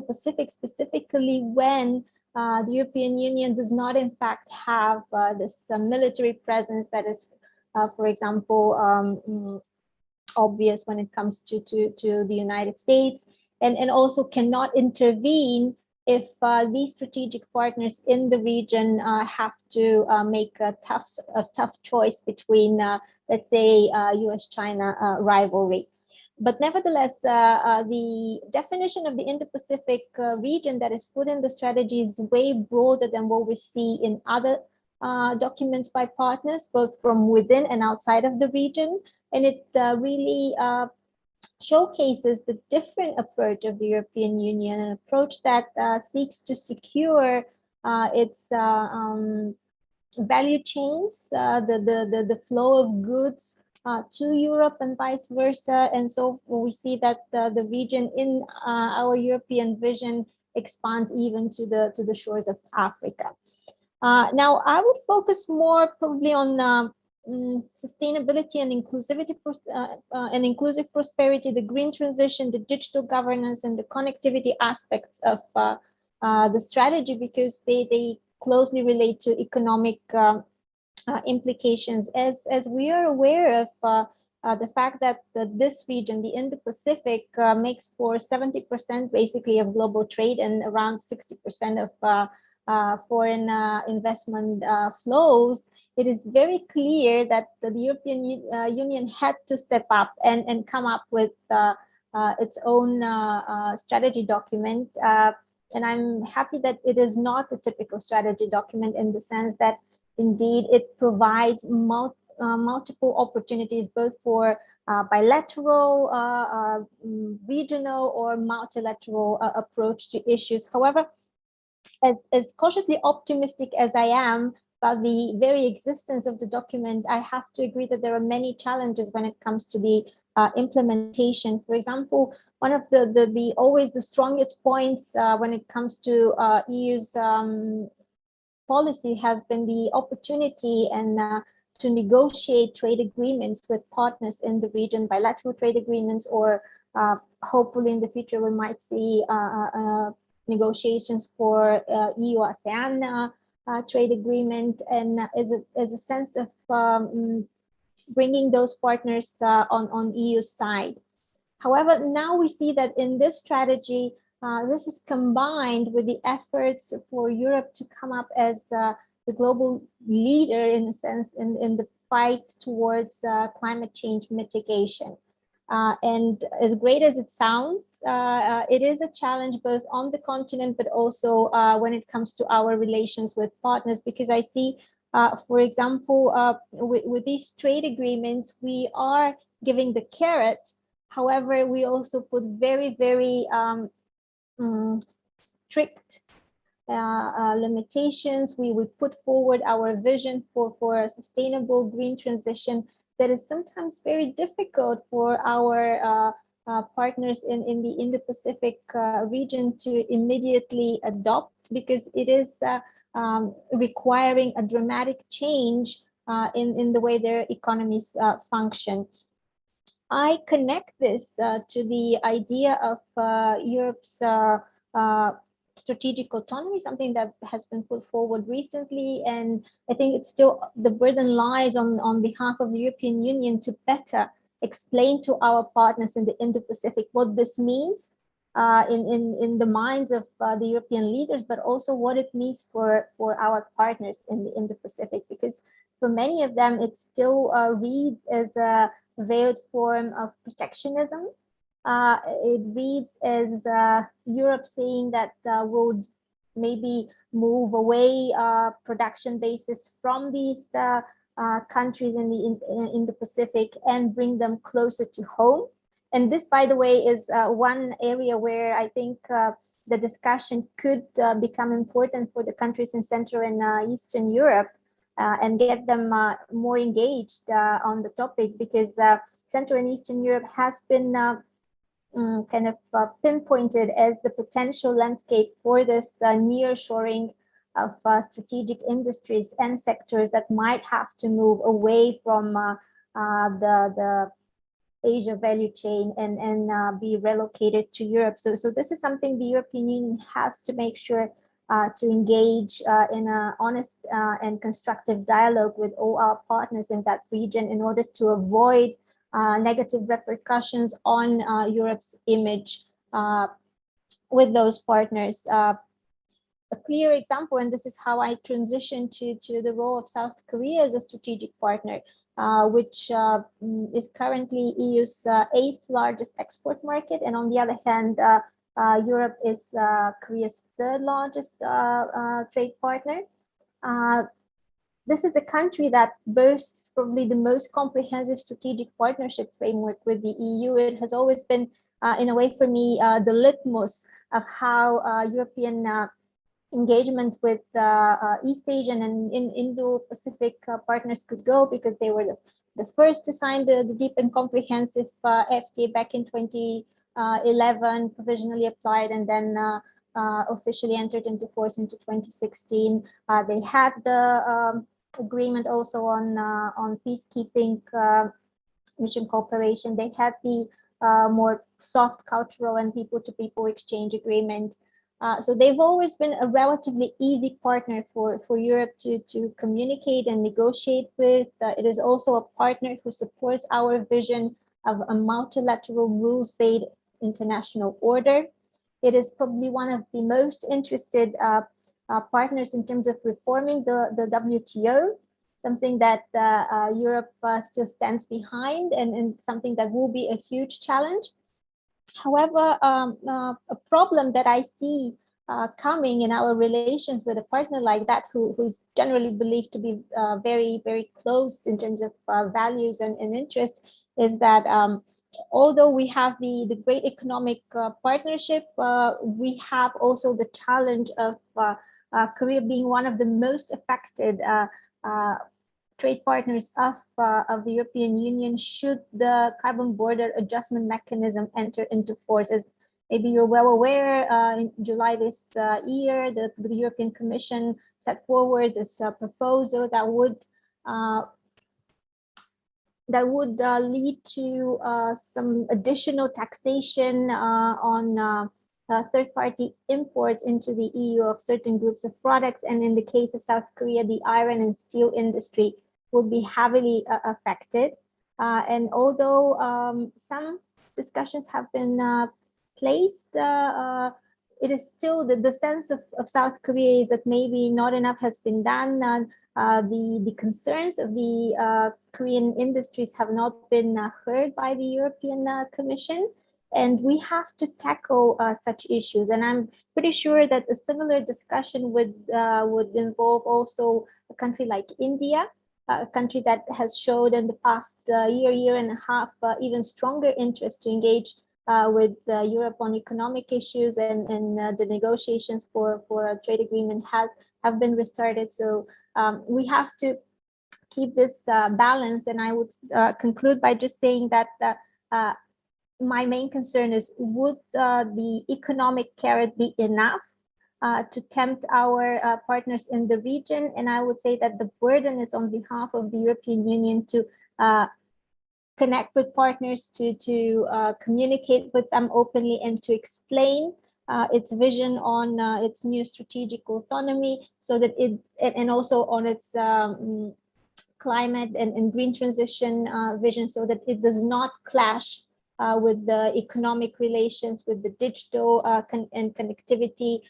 Pacific, specifically when the European Union does not in fact have this military presence that is, for example, obvious when it comes to the United States, and also cannot intervene if these strategic partners in the region have to make a tough choice between, let's say, US-China rivalry. But nevertheless, the definition of the Indo-Pacific region that is put in the strategy is way broader than what we see in other documents by partners, both from within and outside of the region. And it really showcases the different approach of the European Union, an approach that seeks to secure its value chains, the flow of goods to Europe and vice versa. And so we see that the region in our European vision expands even to the shores of Africa. Now, I would focus more probably on sustainability and inclusivity, and inclusive prosperity, the green transition, the digital governance, and the connectivity aspects of the strategy, because they closely relate to economic implications. As we are aware of the fact that this region, the Indo-Pacific, makes for 70% basically of global trade and around 60% of foreign investment flows, it is very clear that the European Union had to step up and come up with its own strategy document. And I'm happy that it is not a typical strategy document, in the sense that indeed it provides multiple opportunities, both for bilateral, regional, or multilateral approach to issues. However, as cautiously optimistic as I am about the very existence of the document, I have to agree that there are many challenges when it comes to the implementation. For example, one of the always the strongest points when it comes to EU's policy has been the opportunity and to negotiate trade agreements with partners in the region, bilateral trade agreements, or hopefully in the future we might see negotiations for EU-ASEAN trade agreement, and as a sense of bringing those partners on EU side. However, now we see that in this strategy, this is combined with the efforts for Europe to come up as the global leader, in a sense, in the fight towards climate change mitigation. And as great as it sounds, it is a challenge both on the continent, but also when it comes to our relations with partners, because I see, for example, with these trade agreements, we are giving the carrot. However, we also put very, very strict limitations. We would put forward our vision for a sustainable green transition that is sometimes very difficult for our partners in the Indo-Pacific region to immediately adopt, because it is requiring a dramatic change in the way their economies function. I connect this to the idea of Europe's strategic autonomy, something that has been put forward recently. And I think it's still, the burden lies on behalf of the European Union to better explain to our partners in the Indo-Pacific what this means in the minds of the European leaders, but also what it means for our partners in the Indo-Pacific, because for many of them, it still reads as a veiled form of protectionism. It reads as Europe saying that would maybe move away production bases from these countries in the Indo-Pacific and bring them closer to home. And this, by the way, is one area where I think the discussion could become important for the countries in Central and Eastern Europe, and get them more engaged on the topic, because Central and Eastern Europe has been kind of pinpointed as the potential landscape for this nearshoring of strategic industries and sectors that might have to move away from the Asia value chain and be relocated to Europe. So this is something the European Union has to make sure to engage in an honest and constructive dialogue with all our partners in that region in order to avoid negative repercussions on Europe's image with those partners. A clear example, and this is how I transition to the role of South Korea as a strategic partner, which is currently EU's 8th largest export market, and on the other hand, Europe is Korea's 3rd largest trade partner. This is a country that boasts probably the most comprehensive strategic partnership framework with the EU. It has always been, in a way for me, the litmus of how European engagement with East Asian and Indo-Pacific partners could go, because they were the first to sign the deep and comprehensive FTA back in 2011, provisionally applied, and then officially entered into force into 2016. They had the agreement also on peacekeeping mission cooperation. They had the more soft cultural and people-to-people exchange agreement. So they've always been a relatively easy partner for Europe to communicate and negotiate with. It is also a partner who supports our vision of a multilateral rules-based international order. It is probably one of the most interested partners in terms of reforming the WTO, something that Europe still stands behind, and something that will be a huge challenge. However, a problem that I see coming in our relations with a partner like that, who's generally believed to be very, very close in terms of values and interests, is that although we have the great economic partnership, we have also the challenge of Korea being one of the most affected trade partners of the European Union should the carbon border adjustment mechanism enter into force. As maybe you're well aware, in July this year, the European Commission set forward this proposal that would lead to some additional taxation on third-party imports into the EU of certain groups of products. And in the case of South Korea, the iron and steel industry would be heavily affected. And although some discussions have been placed, it is still the sense of South Korea is that maybe not enough has been done. The concerns of the Korean industries have not been heard by the European Commission. And we have to tackle such issues. And I'm pretty sure that a similar discussion would involve also a country like India, a country that has showed in the past year and a half even stronger interest to engage with Europe on economic issues, and the negotiations for a trade agreement have been restarted. So we have to keep this balance. And I would conclude by just saying that my main concern is, would the economic carrot be enough to tempt our partners in the region? And I would say that the burden is on behalf of the European Union to connect with partners, to communicate with them openly, and to explain its vision on its new strategic autonomy, so that it, and also on its climate and green transition vision, so that it does not clash with the economic relations, with the digital and connectivity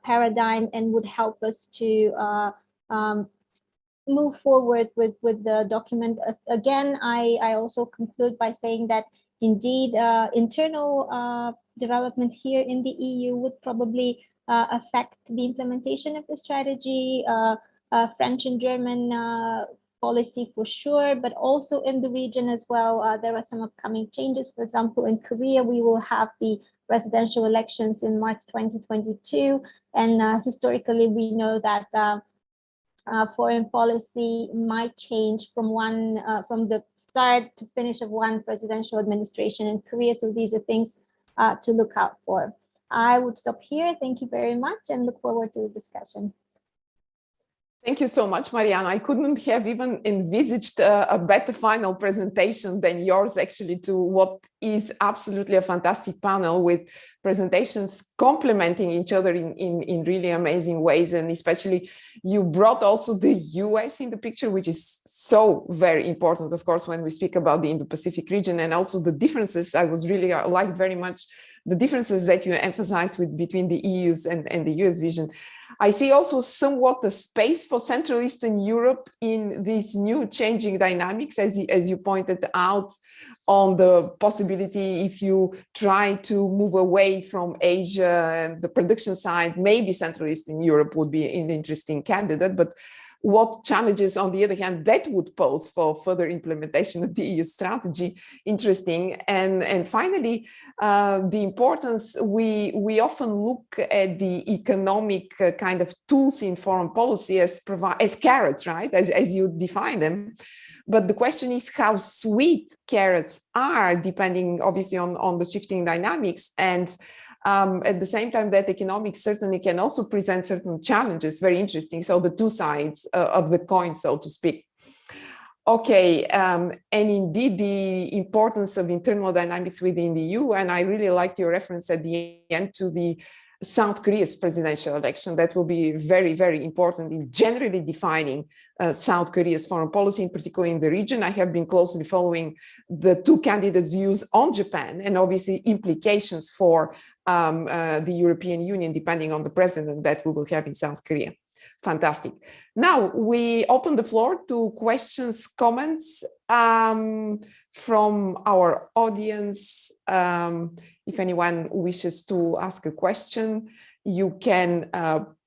paradigm, and would help us to move forward with the document. Again, I also conclude by saying that indeed internal development here in the EU would probably affect the implementation of the strategy. French and German policy for sure, but also in the region as well. There are some upcoming changes. For example, in Korea, we will have the presidential elections in March 2022. And historically, we know that foreign policy might change from the start to finish of one presidential administration in Korea. So these are things to look out for. I would stop here. Thank you very much and look forward to the discussion. Thank you so much, Mariana. I couldn't have even envisaged a better final presentation than yours, actually, to what is absolutely a fantastic panel with presentations complementing each other in really amazing ways. And especially you brought also the US in the picture, which is so very important, of course, when we speak about the Indo-Pacific region, and also the differences. I was really like very much the differences that you emphasized between the EU's and the US vision. I see also somewhat the space for Central Eastern Europe in these new changing dynamics, as you pointed out, on the possibility, if you try to move away from Asia and the production side, maybe Central Eastern Europe would be an interesting candidate. But what challenges, on the other hand, that would pose for further implementation of the EU strategy? Interesting. And finally, the importance, we often look at the economic kind of tools in foreign policy as carrots, right, as you define them. But the question is how sweet carrots are, depending obviously on the shifting dynamics. And at the same time, that economics certainly can also present certain challenges. Very interesting. So the two sides of the coin, so to speak. Okay, and indeed the importance of internal dynamics within the EU. And I really liked your reference at the end to the South Korea's presidential election. That will be very, very important in generally defining South Korea's foreign policy, in particular in the region. I have been closely following the two candidates' views on Japan and obviously implications for the European Union, depending on the president that we will have in South Korea. Fantastic. Now we open the floor to questions, comments from our audience. If anyone wishes to ask a question, you can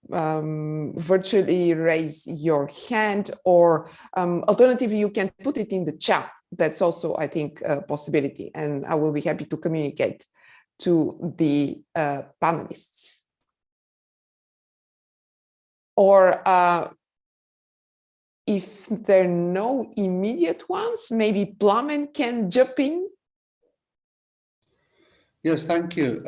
virtually raise your hand, or alternatively, you can put it in the chat. That's also, I think, a possibility, and I will be happy to communicate to the panelists. Or if there are no immediate ones, maybe Plamen can jump in. Yes, thank you.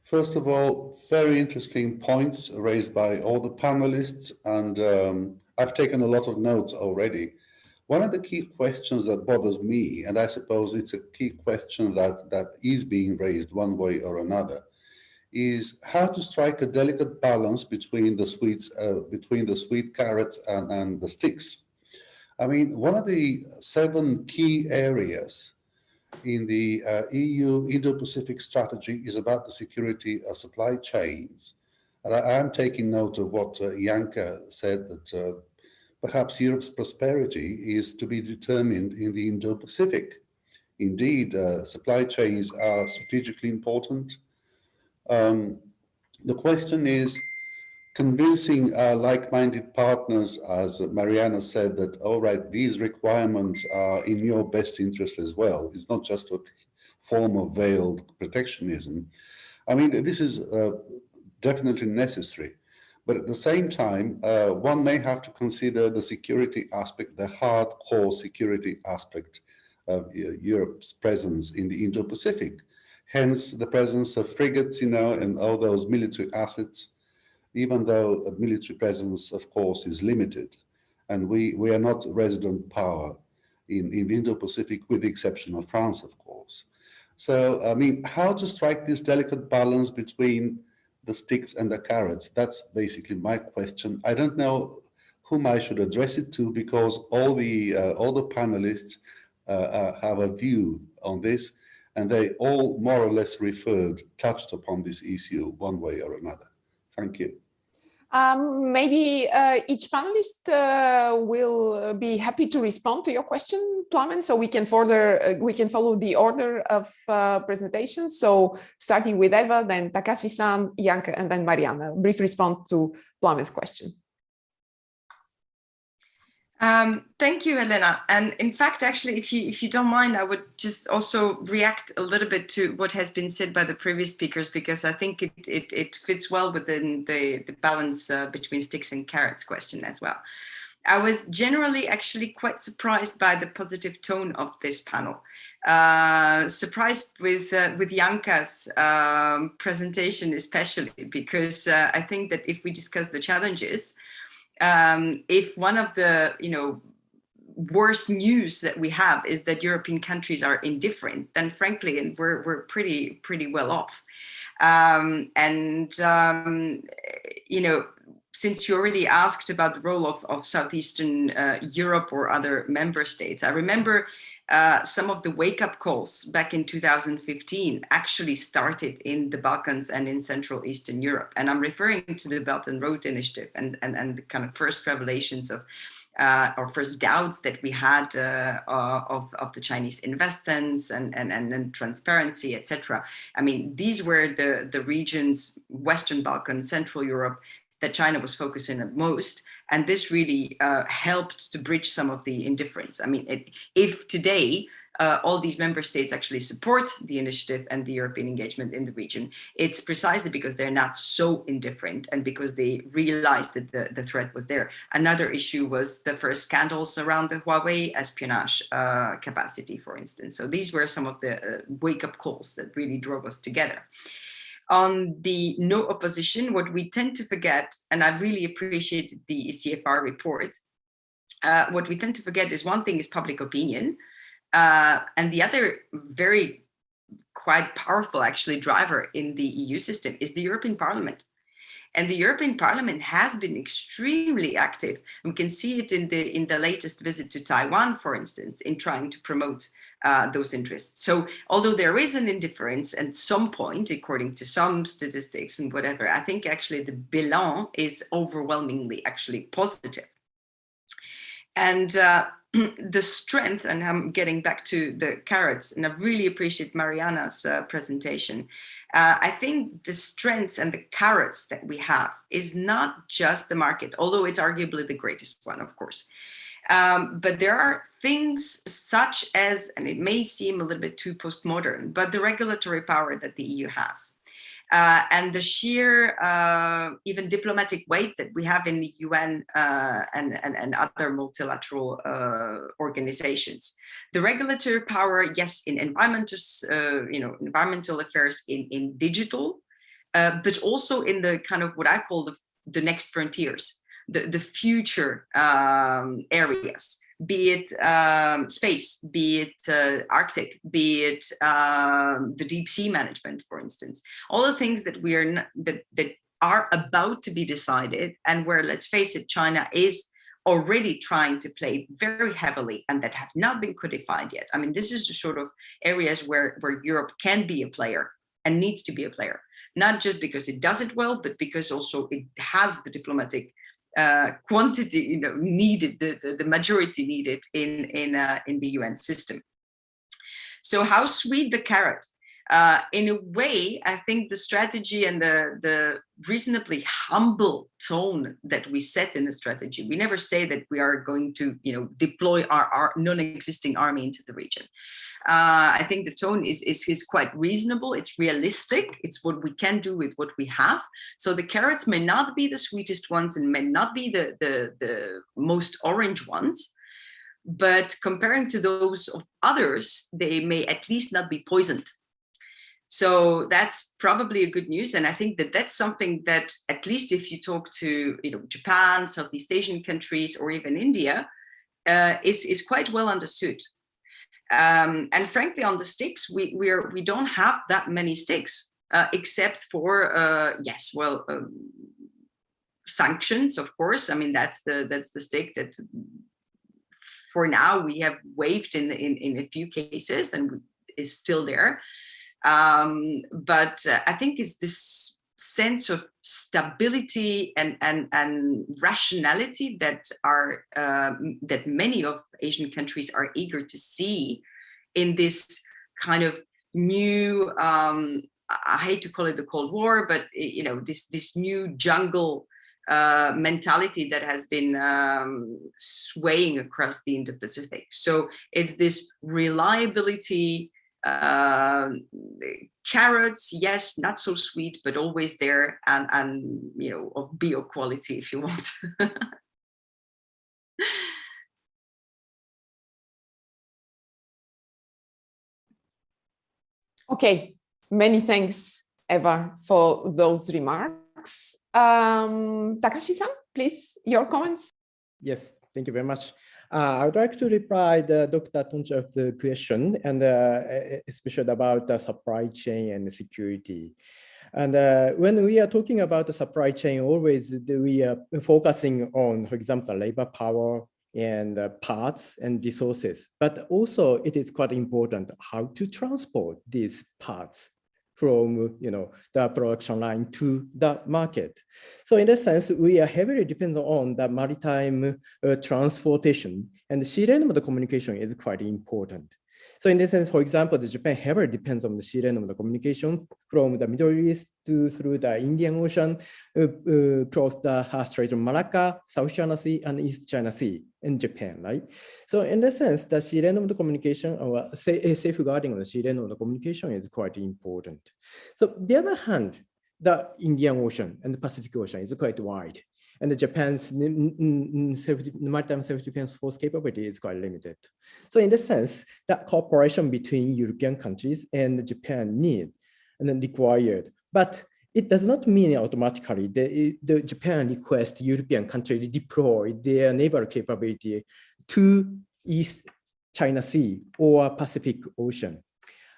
First of all, very interesting points raised by all the panelists, and I've taken a lot of notes already. One of the key questions that bothers me, and I suppose it's a key question that is being raised one way or another, is how to strike a delicate balance between the sweet carrots and the sticks. I mean, one of the 7 key areas in the EU Indo-Pacific strategy is about the security of supply chains. And I am taking note of what Janka said, that perhaps Europe's prosperity is to be determined in the Indo-Pacific. Indeed, supply chains are strategically important. The question is convincing like-minded partners, as Mariana said, that, all right, these requirements are in your best interest as well. It's not just a form of veiled protectionism. I mean, this is definitely necessary. But at the same time, one may have to consider the security aspect, the hardcore security aspect Europe's presence in the Indo-Pacific. Hence, the presence of frigates, and all those military assets, even though a military presence, of course, is limited. And we are not resident power in the Indo-Pacific, with the exception of France, of course. So, I mean, how to strike this delicate balance between the sticks and the carrots? That's basically my question. I don't know whom I should address it to, because all the panelists have a view on this, and they all more or less touched upon this issue one way or another. Thank you. Maybe each panelist will be happy to respond to your question, Plamen, so we can follow the order of presentation. So starting with Eva, then Takashi-san, Janke, and then Mariana. Brief response to Plamen's question. Thank you, Elena. And in fact, actually, if you don't mind, I would just also react a little bit to what has been said by the previous speakers, because I think it fits well within the balance between sticks and carrots question as well. I was generally actually quite surprised by the positive tone of this panel. Surprised with Janka's presentation, especially because I think that if we discuss the challenges, if one of the worst news that we have is that European countries are indifferent, then frankly, we're pretty well off. Since you already asked about the role of Southeastern Europe or other member states, I remember some of the wake-up calls back in 2015 actually started in the Balkans and in Central Eastern Europe. And I'm referring to the Belt and Road Initiative and the kind of first revelations of or first doubts that we had of the Chinese investments and transparency, etc. I mean, these were the regions, Western Balkans, Central Europe, that China was focusing on most. And this really helped to bridge some of the indifference. I mean, if today all these member states actually support the initiative and the European engagement in the region, it's precisely because they're not so indifferent and because they realized that the threat was there. Another issue was the first scandals around the Huawei espionage capacity, for instance. So these were some of the wake-up calls that really drove us together. On the no opposition, what we tend to forget, and I really appreciated the CFR report, what we tend to forget is one thing is public opinion, and the other very quite powerful actually driver in the EU system is the European Parliament. And the European Parliament has been extremely active. We can see it in the latest visit to Taiwan, for instance, in trying to promote those interests. So although there is an indifference at some point, according to some statistics and whatever, I think actually the bilan is overwhelmingly actually positive. And the strength, and I'm getting back to the carrots, and I really appreciate Mariana's presentation. I think the strengths and the carrots that we have is not just the market, although it's arguably the greatest one, of course. But there are things such as, and it may seem a little bit too postmodern, but the regulatory power that the EU has. And the sheer even diplomatic weight that we have in the UN and other multilateral organizations. The regulatory power, yes, in environmental affairs, in digital, but also in the kind of what I call the next frontiers, the future areas. Be it space, be it Arctic, be it the deep sea management, for instance, all the things that we are that are about to be decided, and where, let's face it, China is already trying to play very heavily, and that have not been codified yet. I mean, this is the sort of areas where Europe can be a player and needs to be a player, not just because it does it well, but because also it has the diplomatic quantity, needed, the majority needed in the UN system. So how sweet the carrot? In a way, I think the strategy and the reasonably humble tone that we set in the strategy, we never say that we are going to deploy our non-existing army into the region. I think the tone is quite reasonable. It's realistic. It's what we can do with what we have. So the carrots may not be the sweetest ones and may not be the most orange ones, but comparing to those of others, they may at least not be poisoned. So that's probably a good news. And I think that that's something that, at least if you talk to Japan, Southeast Asian countries, or even India, is quite well understood. And frankly, on the sticks, we don't have that many sticks, except for sanctions, of course. I mean, that's the stick that for now we have waived in a few cases and is still there. But I think it's this sense of stability and rationality that that many of Asian countries are eager to see in this kind of new, I hate to call it the Cold War, but this new jungle mentality that has been swaying across the Indo-Pacific. So it's this reliability, carrots, yes, not so sweet, but always there, and of bio quality, if you want. Okay, many thanks, Eva, for those remarks. Takashi-san, please, your comments. Yes, thank you very much. I would like to reply to Dr. Tonchev's question, and especially about the supply chain and security. And when we are talking about the supply chain, always we are focusing on, for example, labor power and parts and resources. But also, it is quite important how to transport these parts from the production line to the market. So in that sense, we are heavily dependent on the maritime transportation, and the sea lane of the communication is quite important. So in this sense, for example, Japan heavily depends on the sea lane of the communication from the Middle East through the Indian Ocean, across the Strait of Malacca, South China Sea, and East China Sea in Japan, right? So in that sense, the sea lane of the communication, or safeguarding of the sea lane of the communication is quite important. So on the other hand, the Indian Ocean and the Pacific Ocean is quite wide. And Japan's maritime self-defense force capability is quite limited. So in that sense, that cooperation between European countries and Japan need and then required. But it does not mean automatically the Japan request European countries to deploy their naval capability to East China Sea or Pacific Ocean.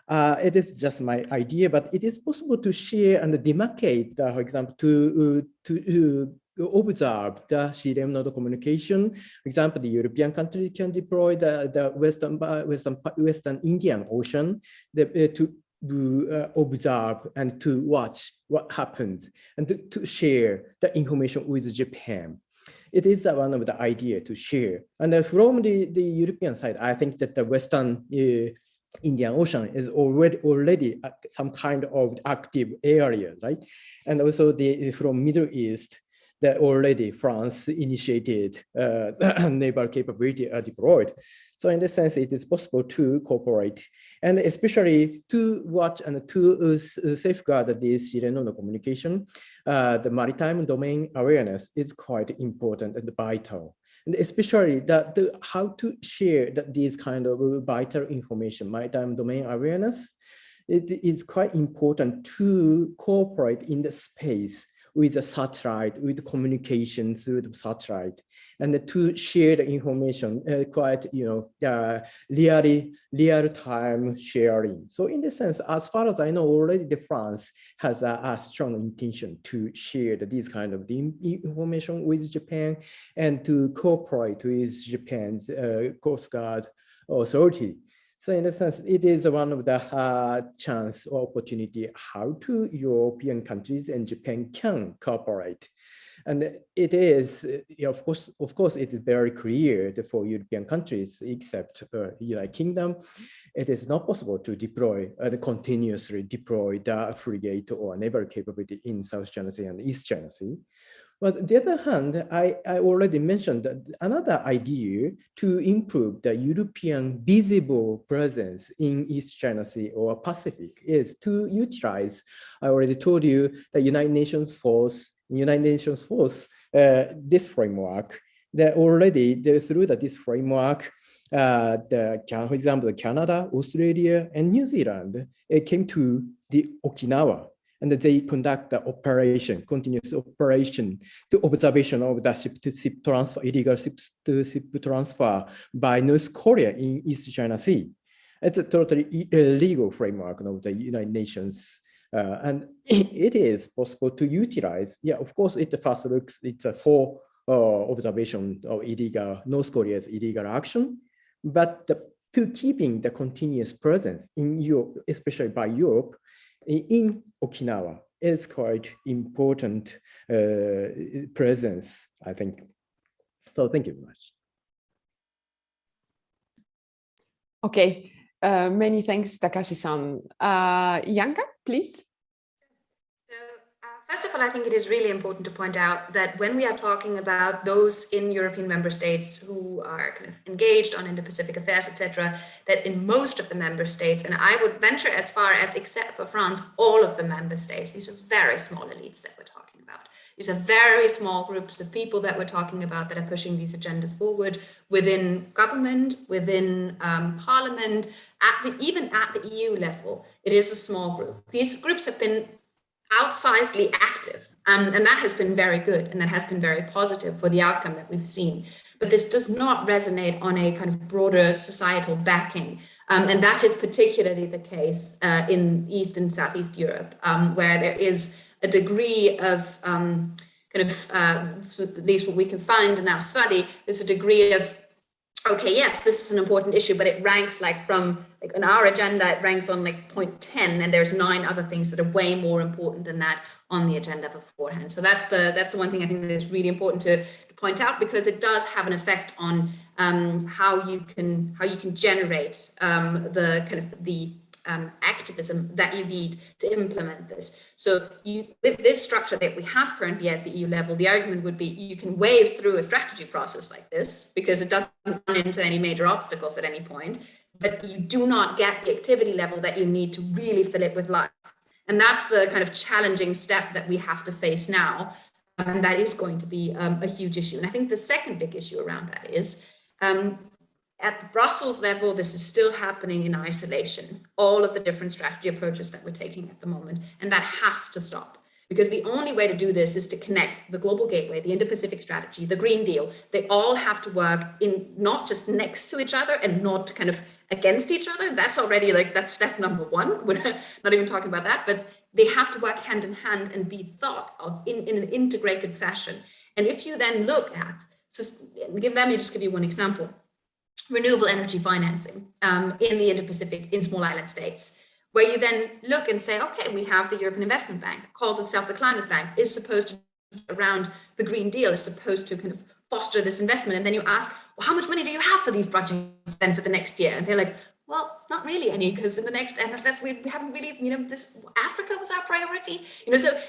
It is just my idea, but it is possible to share and demarcate, for example, to observe the sea lane of the communication. For example, the European countries can deploy the Western Indian Ocean to observe and to watch what happens and to share the information with Japan. It is one of the idea to share. And from the European side, I think that the Western Indian Ocean is already some kind of active area, right? And also from Middle East, that already France initiated naval capability deployed. So in this sense, it is possible to cooperate, and especially to watch and to safeguard this sea lane communication. The maritime domain awareness is quite important and vital. And especially how to share these kind of vital information, maritime domain awareness, it is quite important to cooperate in the space with the satellite, with communications through the satellite, and to share the information quite, real-time sharing. So in the sense, as far as I know, already France has a strong intention to share these kind of information with Japan and to cooperate with Japan's Coast Guard authority. So in a sense, it is one of the chance or opportunity how to European countries and Japan can cooperate. And it is, of course, it is very clear that for European countries, except United Kingdom, it is not possible to deploy continuously deploy the frigate or naval capability in South China Sea and East China Sea. But on the other hand, I already mentioned that another idea to improve the European visible presence in East China Sea or Pacific is to utilize, I already told you, the United Nations Force, this framework already through this framework, for example, Canada, Australia, and New Zealand came to the Okinawa, and they conduct the operation, continuous operation to observation of the ship-to-ship transfer, illegal ship-to-ship transfer by North Korea in East China Sea. It's a totally illegal framework of the United Nations. And it is possible to utilize, yeah, of course, it first looks, it's a full observation of illegal, North Korea's illegal action, but to keeping the continuous presence in Europe, especially by Europe, in Okinawa is quite important presence, I think. So thank you very much. Okay, many thanks, Takashi-san. Yanka, please. First of all, I think it is really important to point out that when we are talking about those in European member states who are kind of engaged on Indo-Pacific affairs, etc., that in most of the member states, and I would venture as far as, except for France, all of the member states, these are very small elites that we're talking about. These are very small groups of people that we're talking about that are pushing these agendas forward within government, within parliament, even at the EU level. It is a small group. These groups have been outsizedly active, and that has been very good, and that has been very positive for the outcome that we've seen. But this does not resonate on a kind of broader societal backing, and that is particularly the case in East and Southeast Europe, where there is a degree of so at least what we can find in our study, there's a degree of, okay, yes, this is an important issue, but it ranks like from, like on our agenda, it ranks on like 0.10, and there's 9 other things that are way more important than that on the agenda beforehand. So that's the one thing I think that is really important to point out, because it does have an effect on how you can generate the kind of the activism that you need to implement this. So with this structure that we have currently at the EU level, the argument would be you can wave through a strategy process like this because it doesn't run into any major obstacles at any point, but you do not get the activity level that you need to really fill it with life. And that's the kind of challenging step that we have to face now. And that is going to be a huge issue. And I think the second big issue around that is at the Brussels level, this is still happening in isolation, all of the different strategy approaches that we're taking at the moment. And that has to stop, because the only way to do this is to connect the Global Gateway, the Indo-Pacific Strategy, the Green Deal. They all have to work in not just next to each other and not kind of against each other. That's already like, that's step number 1. We're not even talking about that, but they have to work hand in hand and be thought of in an integrated fashion. And if you then look at, let me just give you one example. Renewable energy financing in the Indo-Pacific, in small island states, where you then look and say, okay, we have the European Investment Bank, calls itself the Climate Bank, is supposed to, around the Green Deal, is supposed to kind of foster this investment. And then you ask, well, how much money do you have for these projects then for the next year? And they're like, well, not really any, because in the next MFF, we haven't really, Africa was our priority. So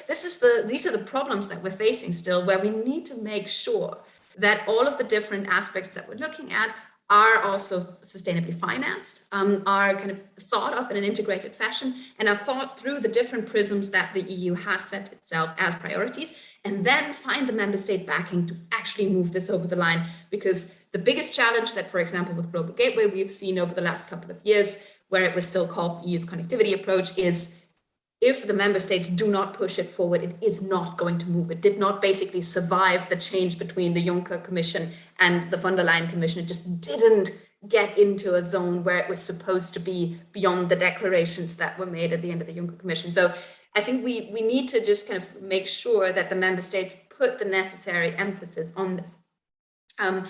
these are the problems that we're facing still, where we need to make sure that all of the different aspects that we're looking at are also sustainably financed, are kind of thought of in an integrated fashion, and are thought through the different prisms that the EU has set itself as priorities, and then find the member state backing to actually move this over the line. Because the biggest challenge that, for example, with Global Gateway, we've seen over the last couple of years, where it was still called the EU's connectivity approach, is if the member states do not push it forward, it is not going to move. It did not basically survive the change between the Juncker Commission and the von der Leyen Commission. It just didn't get into a zone where it was supposed to be beyond the declarations that were made at the end of the Juncker Commission. So I think we need to just kind of make sure that the member states put the necessary emphasis on this. And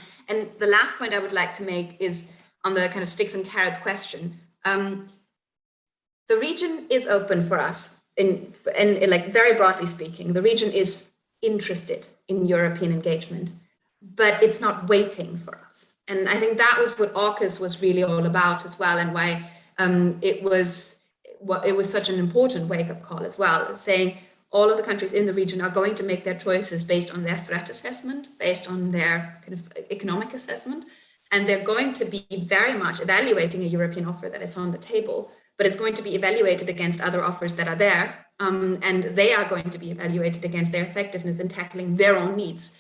the last point I would like to make is on the kind of sticks and carrots question. The region is open for us, and like very broadly speaking, the region is interested in European engagement, but it's not waiting for us. And I think that was what AUKUS was really all about as well, and why it was such an important wake-up call as well, saying all of the countries in the region are going to make their choices based on their threat assessment, based on their kind of economic assessment, and they're going to be very much evaluating a European offer that is on the table, but it's going to be evaluated against other offers that are there, and they are going to be evaluated against their effectiveness in tackling their own needs.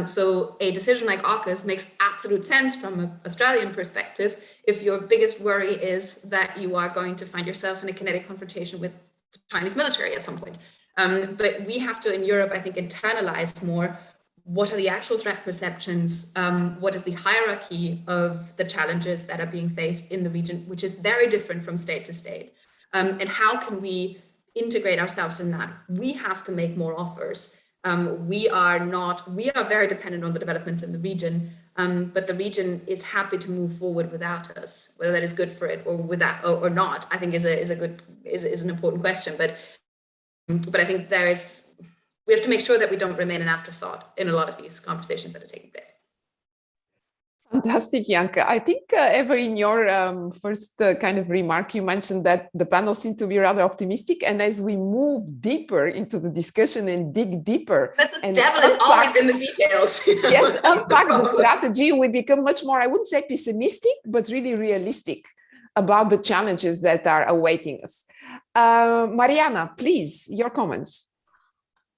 So a decision like AUKUS makes absolute sense from an Australian perspective if your biggest worry is that you are going to find yourself in a kinetic confrontation with the Chinese military at some point. But we have to, in Europe, I think, internalize more what are the actual threat perceptions, what is the hierarchy of the challenges that are being faced in the region, which is very different from state to state. And how can we integrate ourselves in that? We have to make more offers. We are very dependent on the developments in the region, but the region is happy to move forward without us. Whether that is good for it or not, I think is an important question. But I think we have to make sure that we don't remain an afterthought in a lot of these conversations that are taking place. Fantastic, Janke. I think, Eva, in your first kind of remark, you mentioned that the panel seemed to be rather optimistic. And as we move deeper into the discussion and dig deeper, the devil is always in the details. Yes, unpack the strategy, we become much more, I wouldn't say pessimistic, but really realistic about the challenges that are awaiting us. Mariana, please, your comments.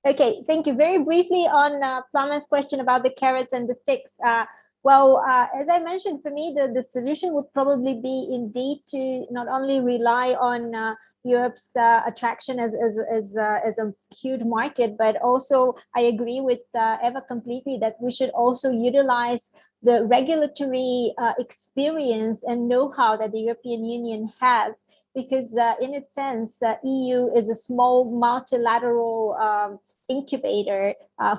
Okay, thank you. Very briefly on Plummer's question about the carrots and the sticks. Well, as I mentioned, for me, the solution would probably be indeed to not only rely on Europe's attraction as a huge market, but also I agree with Eva completely that we should also utilize the regulatory experience and know-how that the European Union has, because in its sense, EU is a small multilateral incubator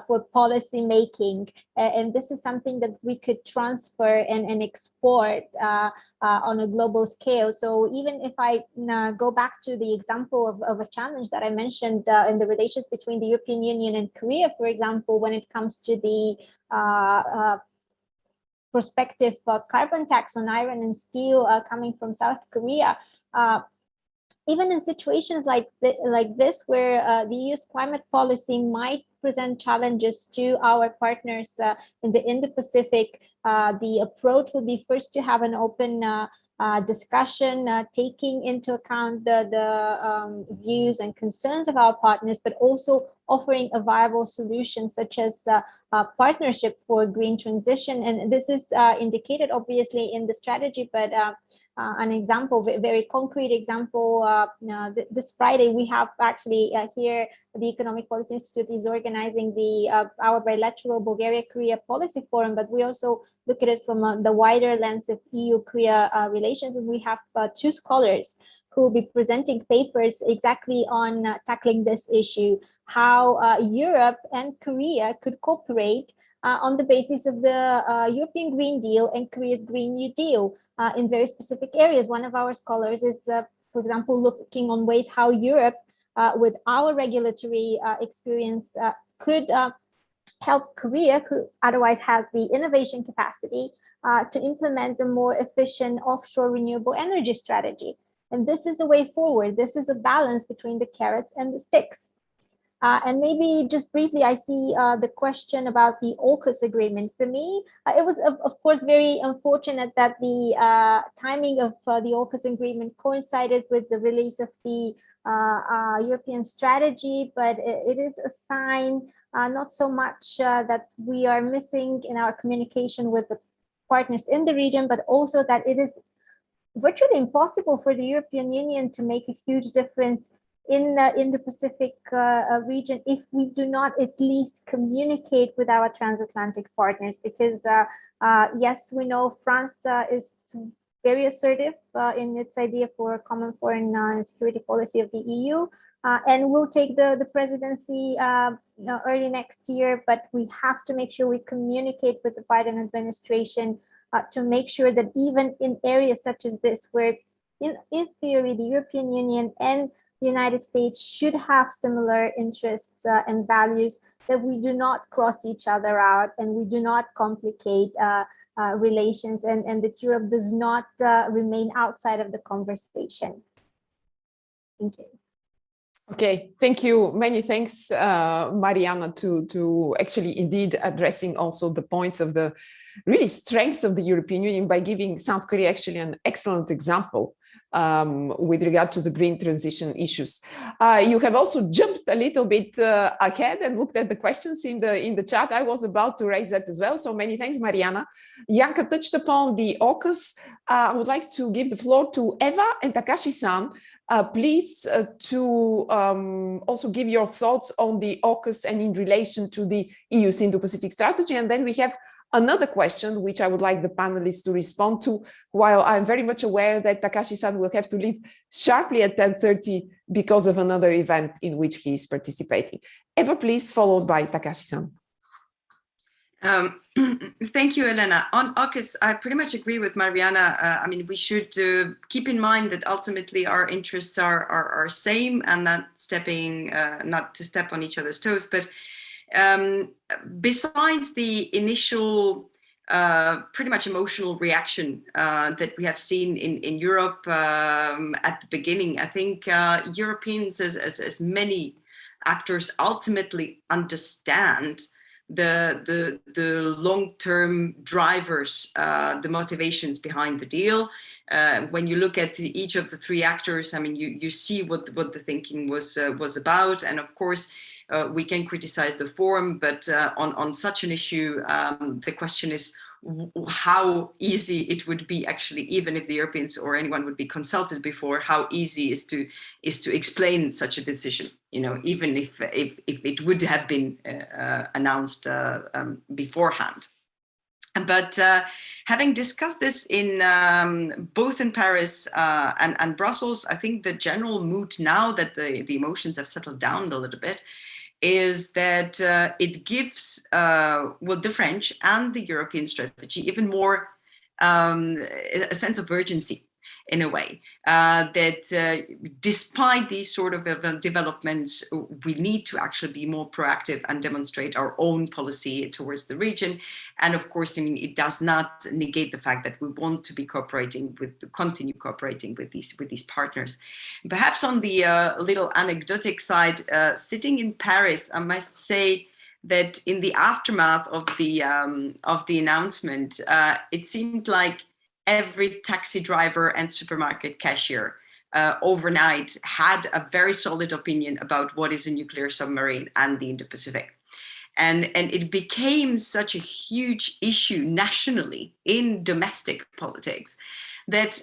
for policy making, and this is something that we could transfer and export on a global scale. So even if I go back to the example of a challenge that I mentioned in the relations between the European Union and Korea, for example, when it comes to the prospective carbon tax on iron and steel coming from South Korea, even in situations like this, where the EU's climate policy might present challenges to our partners in the Indo-Pacific, the approach would be first to have an open discussion, taking into account the views and concerns of our partners, but also offering a viable solution such as a partnership for green transition. And this is indicated obviously in the strategy, but an example, very concrete example, this Friday we have actually here the Economic Policy Institute is organizing our bilateral Bulgaria-Korea policy forum, but we also look at it from the wider lens of EU-Korea relations, and we have two scholars who will be presenting papers exactly on tackling this issue, how Europe and Korea could cooperate on the basis of the European Green Deal and Korea's Green New Deal in very specific areas. One of our scholars is, for example, looking on ways how Europe, with our regulatory experience, could help Korea, who otherwise has the innovation capacity, to implement a more efficient offshore renewable energy strategy. And this is the way forward. This is a balance between the carrots and the sticks. And maybe just briefly, I see the question about the AUKUS agreement. For me, it was, of course, very unfortunate that the timing of the AUKUS agreement coincided with the release of the European strategy, but it is a sign, not so much that we are missing in our communication with the partners in the region, but also that it is virtually impossible for the European Union to make a huge difference in the Indo-Pacific region if we do not at least communicate with our transatlantic partners, because yes, we know France is very assertive in its idea for a common foreign and security policy of the EU, and we'll take the presidency early next year, but we have to make sure we communicate with the Biden administration to make sure that even in areas such as this, where in theory the European Union and the United States should have similar interests and values, that we do not cross each other out and we do not complicate relations, and that Europe does not remain outside of the conversation. Thank you. Okay, thank you. Many thanks, Mariana, to actually indeed addressing also the points of the really strengths of the European Union by giving South Korea actually an excellent example with regard to the green transition issues. You have also jumped a little bit ahead and looked at the questions in the chat. I was about to raise that as well. So many thanks, Mariana. Janka touched upon the AUKUS. I would like to give the floor to Eva and Takashi-san. Please to also give your thoughts on the AUKUS and in relation to the EU's Indo-Pacific strategy. And then we have another question, which I would like the panelists to respond to, while I'm very much aware that Takashi-san will have to leave sharply at 10:30 because of another event in which he is participating. Eva, please, followed by Takashi-san. Thank you, Elena. On AUKUS, I pretty much agree with Mariana. I mean, we should keep in mind that ultimately our interests are same, and not to step on each other's toes, but besides the initial pretty much emotional reaction that we have seen in Europe at the beginning, I think Europeans, as many actors, ultimately understand the long-term drivers, the motivations behind the deal. When you look at each of the three actors, I mean, you see what the thinking was about, and of course, we can criticize the form, but on such an issue, the question is how easy it would be, actually, even if the Europeans or anyone would be consulted before, how easy is to explain such a decision, you know, even if it would have been announced beforehand. But having discussed this in both in Paris and Brussels, I think the general mood now that the emotions have settled down a little bit is that it gives the French and the European strategy even more a sense of urgency, in a way, that despite these sort of developments, we need to actually be more proactive and demonstrate our own policy towards the region. And of course, I mean, it does not negate the fact that we want to be continue cooperating with these partners. Perhaps on the little anecdotic side, sitting in Paris, I must say that in the aftermath of the announcement, it seemed like every taxi driver and supermarket cashier overnight had a very solid opinion about what is a nuclear submarine and the Indo-Pacific. And it became such a huge issue nationally in domestic politics that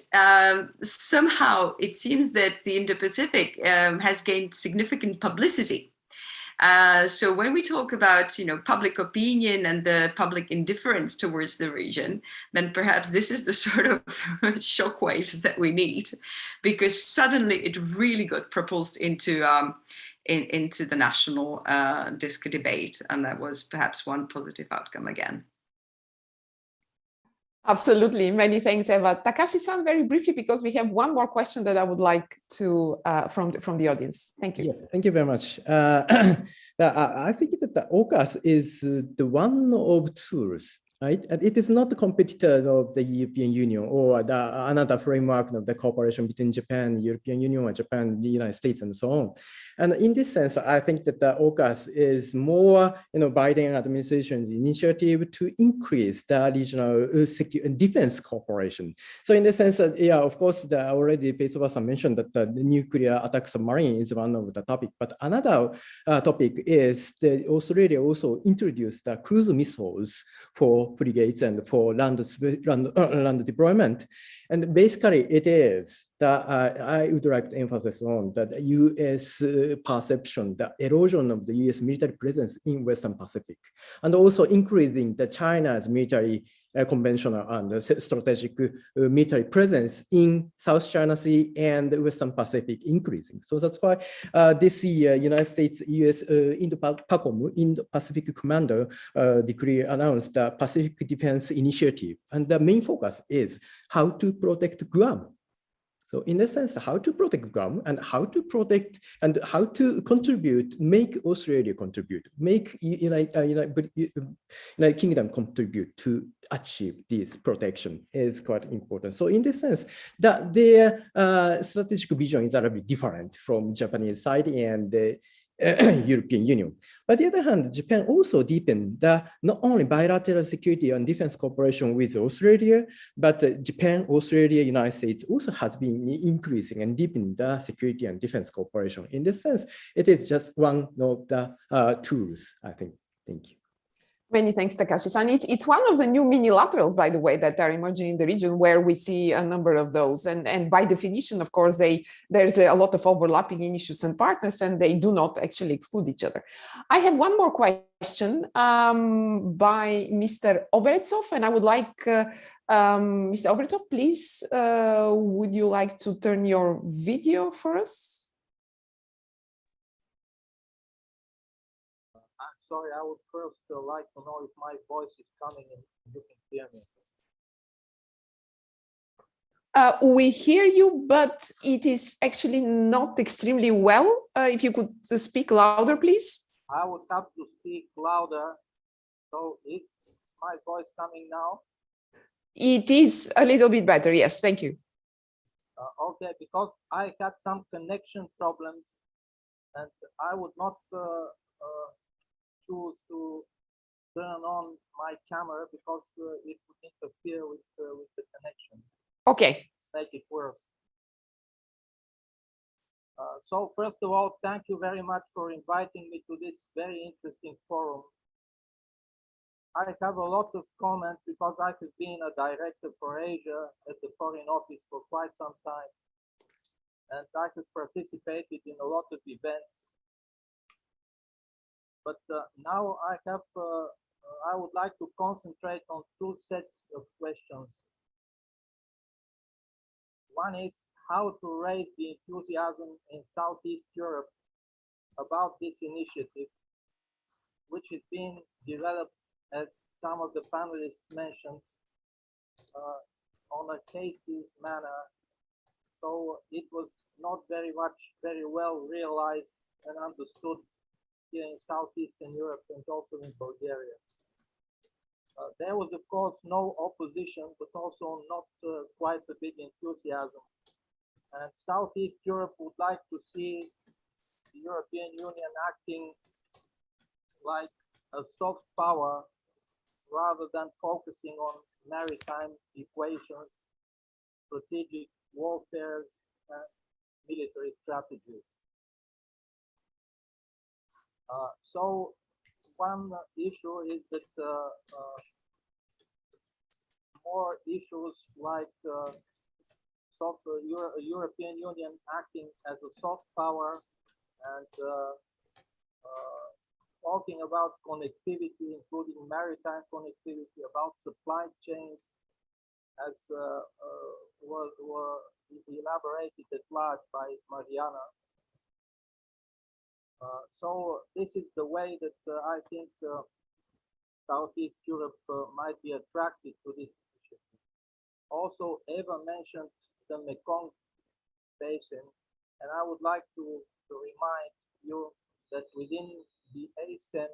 somehow it seems that the Indo-Pacific has gained significant publicity. So when we talk about, you know, public opinion and the public indifference towards the region, then perhaps this is the sort of shockwaves that we need, because suddenly it really got propulsed into the national DISC debate, and that was perhaps one positive outcome again. Absolutely. Many thanks, Eva. Takashi-san, very briefly, because we have one more question that I would like to from the audience. Thank you. Yeah, thank you very much. I think that the AUKUS is the one of tools, right? And it is not a competitor of the European Union or another framework of the cooperation between Japan, the European Union, or Japan, the United States, and so on. And in this sense, I think that the AUKUS is more, you know, Biden administration's initiative to increase the regional defense cooperation. So in the sense that, yeah, of course, already Pesova-san mentioned that the nuclear attack submarine is one of the topic, but another topic is that Australia also introduced the cruise missiles for frigates and for land deployment. And basically it is that I would like to emphasize on that U.S. perception, the erosion of the U.S. military presence in Western Pacific, and also increasing the China's military conventional and strategic military presence in South China Sea and the Western Pacific increasing. So that's why this year, United States, U.S. Indo-Pacific Commander announced the Pacific Defense Initiative. And the main focus is how to protect Guam. So in a sense, how to protect Guam and how to protect and how to contribute, make Australia contribute, make United Kingdom contribute to achieve this protection is quite important. So in this sense, that their strategic vision is a little bit different from Japanese side, and European Union. But on the other hand, Japan also deepened the not only bilateral security and defense cooperation with Australia, but Japan, Australia, United States also has been increasing and deepening the security and defense cooperation. In this sense, it is just one of the tools, I think. Thank you. Many thanks, Takashi-san. It's one of the new minilaterals, by the way, that are emerging in the region where we see a number of those. And by definition, of course, there's a lot of overlapping in issues and partners, and they do not actually exclude each other. I have one more question by Mr. Oberetsov, and I would like, Mr. Oberetsov, please, would you like to turn your video for us? Sorry, I would first like to know if my voice is coming and you can hear me. We hear you, but it is actually not extremely well. If you could speak louder, please. I would have to speak louder. So is my voice coming now? It is a little bit better. Yes, thank you. Okay, because I had some connection problems and I would not choose to turn on my camera because it would interfere with the connection. Okay. Make it worse. So first of all, thank you very much for inviting me to this very interesting forum. I have a lot of comments because I have been a director for Asia at the Foreign Office for quite some time. And I have participated in a lot of events. But now I would like to concentrate on two sets of questions. One is how to raise the enthusiasm in Southeast Europe about this initiative, which is being developed, as some of the panelists mentioned, on a hasty manner. So it was not very well realized and understood here in Southeastern Europe and also in Bulgaria. There was, of course, no opposition, but also not quite a big enthusiasm. And Southeast Europe would like to see the European Union acting like a soft power rather than focusing on maritime equations, strategic warfare, and military strategies. So one issue is that more issues like European Union acting as a soft power and talking about connectivity, including maritime connectivity, about supply chains, as were elaborated at large by Mariana. So this is the way that I think Southeast Europe might be attracted to this initiative. Also, Eva mentioned the Mekong Basin, and I would like to remind you that within the ASEM,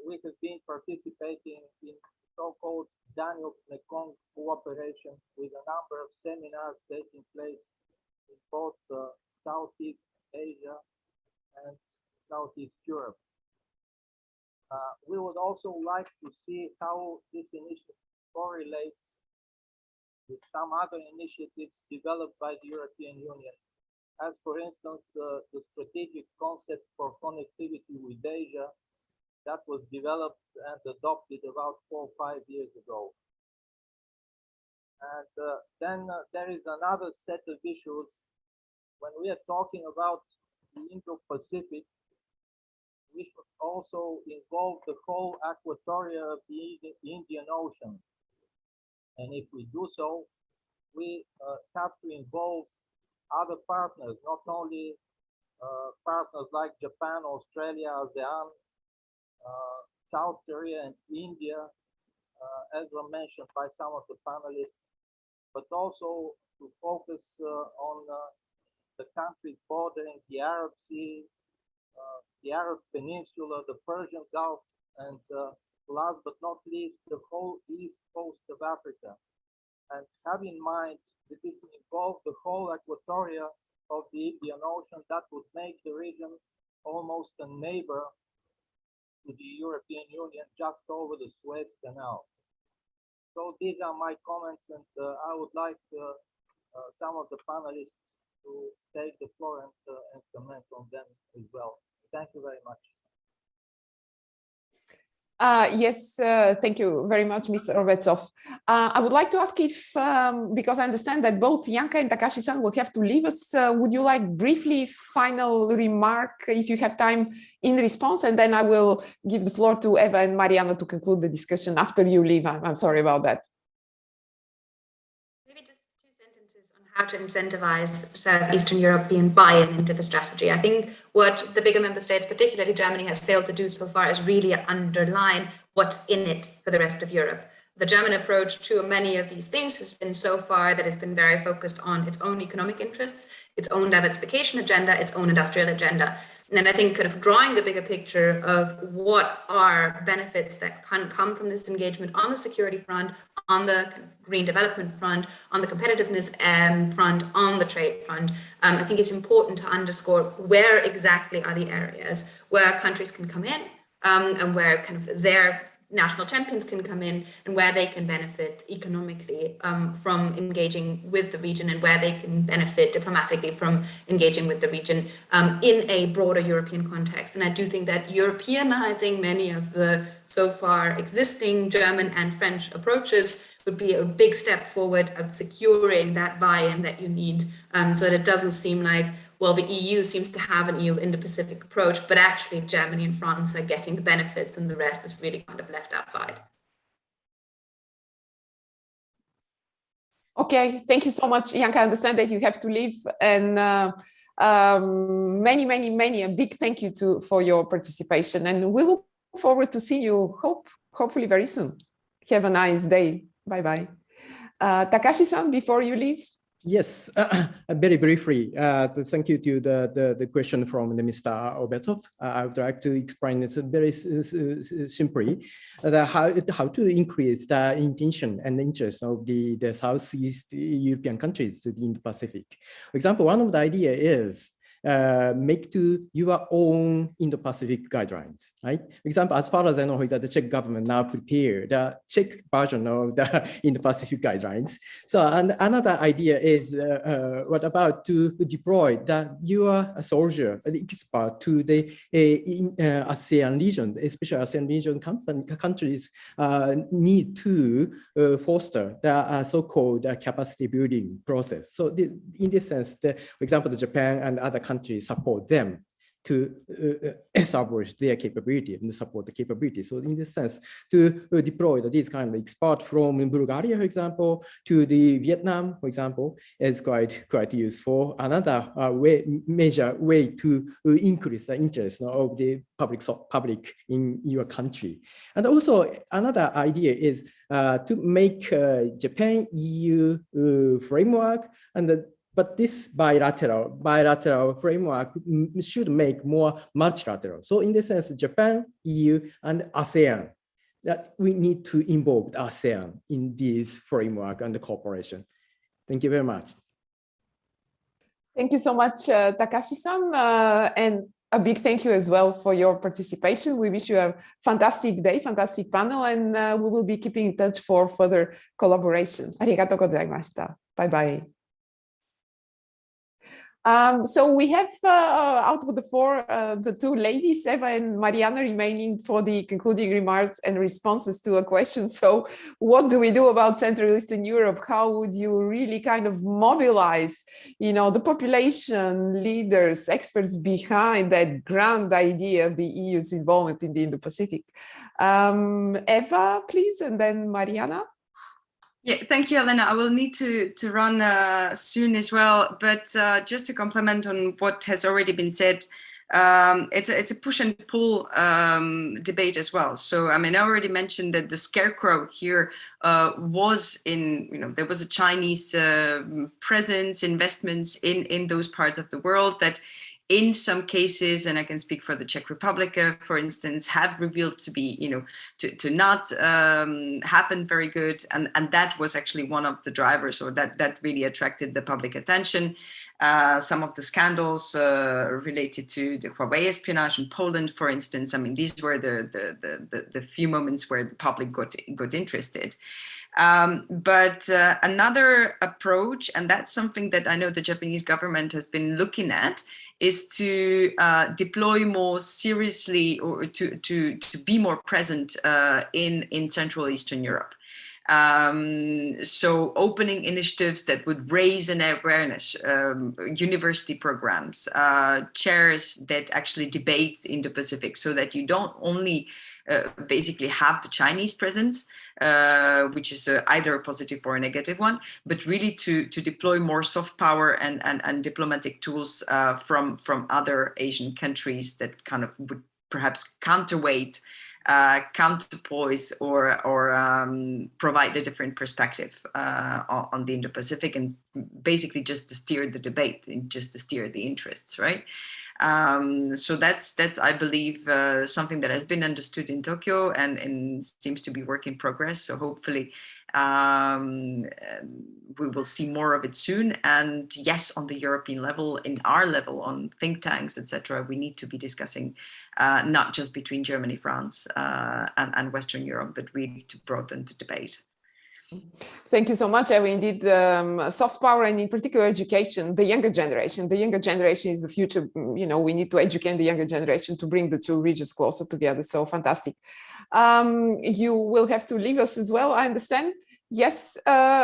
we have been participating in so-called Danube-Mekong cooperation with a number of seminars taking place in both Southeast Asia and Southeast Europe. We would also like to see how this initiative correlates with some other initiatives developed by the European Union, as for instance, the strategic concept for connectivity with Asia that was developed and adopted about 4 or 5 years ago. And then there is another set of issues. When we are talking about the Indo-Pacific, we should also involve the whole aquatoria of the Indian Ocean. And if we do so, we have to involve other partners, not only partners like Japan, Australia, ASEAN, South Korea, and India, as were mentioned by some of the panelists, but also to focus on the countries bordering the Arab Sea, the Arab Peninsula, the Persian Gulf, and last but not least, the whole east coast of Africa. And have in mind that if we involve the whole aquatoria of the Indian Ocean, that would make the region almost a neighbor to the European Union just over the Suez Canal. So these are my comments, and I would like some of the panelists to take the floor and comment on them as well. Thank you very much. Yes, thank you very much, Mr. Ovetsov. I would like to ask if, because I understand that both Janka and Takashi-san will have to leave us, would you like briefly final remark, if you have time, in response, and then I will give the floor to Eva and Mariana to conclude the discussion after you leave. I'm sorry about that. Maybe just 2 sentences on how to incentivize Southeastern European buy-in into the strategy. I think what the bigger member states, particularly Germany, has failed to do so far is really underline what's in it for the rest of Europe. The German approach to many of these things has been so far that it's been very focused on its own economic interests, its own diversification agenda, its own industrial agenda. And then I think kind of drawing the bigger picture of what are benefits that can come from this engagement on the security front, on the green development front, on the competitiveness front, on the trade front. I think it's important to underscore where exactly are the areas where countries can come in and where kind of their national champions can come in and where they can benefit economically from engaging with the region and where they can benefit diplomatically from engaging with the region in a broader European context. And I do think that Europeanizing many of the so far existing German and French approaches would be a big step forward of securing that buy-in that you need so that it doesn't seem like, well, the EU seems to have an EU Indo-Pacific approach, but actually Germany and France are getting the benefits and the rest is really kind of left outside. Okay, thank you so much, Janka. I understand that you have to leave, and many a big thank you for your participation, and we look forward to see you hopefully very soon. Have a nice day. Bye-bye. Takashi-san, before you leave. Yes, very briefly, thank you to the question from Mr. Ovetsov. I would like to explain this very simply, how to increase the intention and interest of the Southeast European countries to the Indo-Pacific. For example, one of the idea is make to your own Indo-Pacific guidelines, right? For example, as far as I know, that the Czech government now prepared the Czech version of the Indo-Pacific guidelines. So and another idea is what about to deploy your soldier, the expert to the ASEAN region, especially ASEAN region countries need to foster the so-called capacity building process. So in this sense, for example, Japan and other countries support them to establish their capability and support the capability. So in this sense, to deploy this kind of expert from Bulgaria, for example, to the Vietnam, for example, is quite useful. Another major way to increase the interest of the public in your country. And also another idea is to make Japan-EU framework, but this bilateral framework should make more multilateral. So in this sense, Japan, EU, and ASEAN, that we need to involve ASEAN in this framework and the cooperation. Thank you very much. Thank you so much, Takashi-san, and a big thank you as well for your participation. We wish you a fantastic day, fantastic panel, and we will be keeping in touch for further collaboration. Arigatou gozaimashita. Bye-bye. So we have out of the four, the two ladies, Eva and Mariana, remaining for the concluding remarks and responses to a question. So what do we do about Central Eastern Europe? How would you really kind of mobilize, the population, leaders, experts behind that grand idea of the EU's involvement in the Indo-Pacific? Eva, please, and then Mariana. Yeah, thank you, Elena. I will need to run soon as well, but just to comment on what has already been said, it's a push and pull debate as well. So, I mean, I already mentioned that the scarecrow here was in, there was a Chinese presence, investments in those parts of the world that in some cases, and I can speak for the Czech Republic, for instance, have revealed to be, to not happen very good. And that was actually one of the drivers, or that really attracted the public attention. Some of the scandals related to the Huawei espionage in Poland, for instance. I mean, these were the few moments where the public got interested. But another approach, and that's something that I know the Japanese government has been looking at, is to deploy more seriously, or to be more present in Central Eastern Europe. So opening initiatives that would raise an awareness, university programs, chairs that actually debate the Indo-Pacific, so that you don't only basically have the Chinese presence, which is either a positive or a negative one, but really to deploy more soft power and diplomatic tools from other Asian countries that kind of would perhaps counterweight, counterpoise, or provide a different perspective on the Indo-Pacific, and basically just to steer the debate and just to steer the interests, right? So that's I believe something that has been understood in Tokyo and seems to be work in progress. So hopefully we will see more of it soon. And yes, on the European level, in our level, on think tanks, etc., we need to be discussing not just between Germany, France, and Western Europe, but really to broaden the debate. Thank you so much. Indeed, soft power, and in particular education, the younger generation. The younger generation is the future. We need to educate the younger generation to bring the two regions closer together. So fantastic. You will have to leave us as well, I understand. Yes,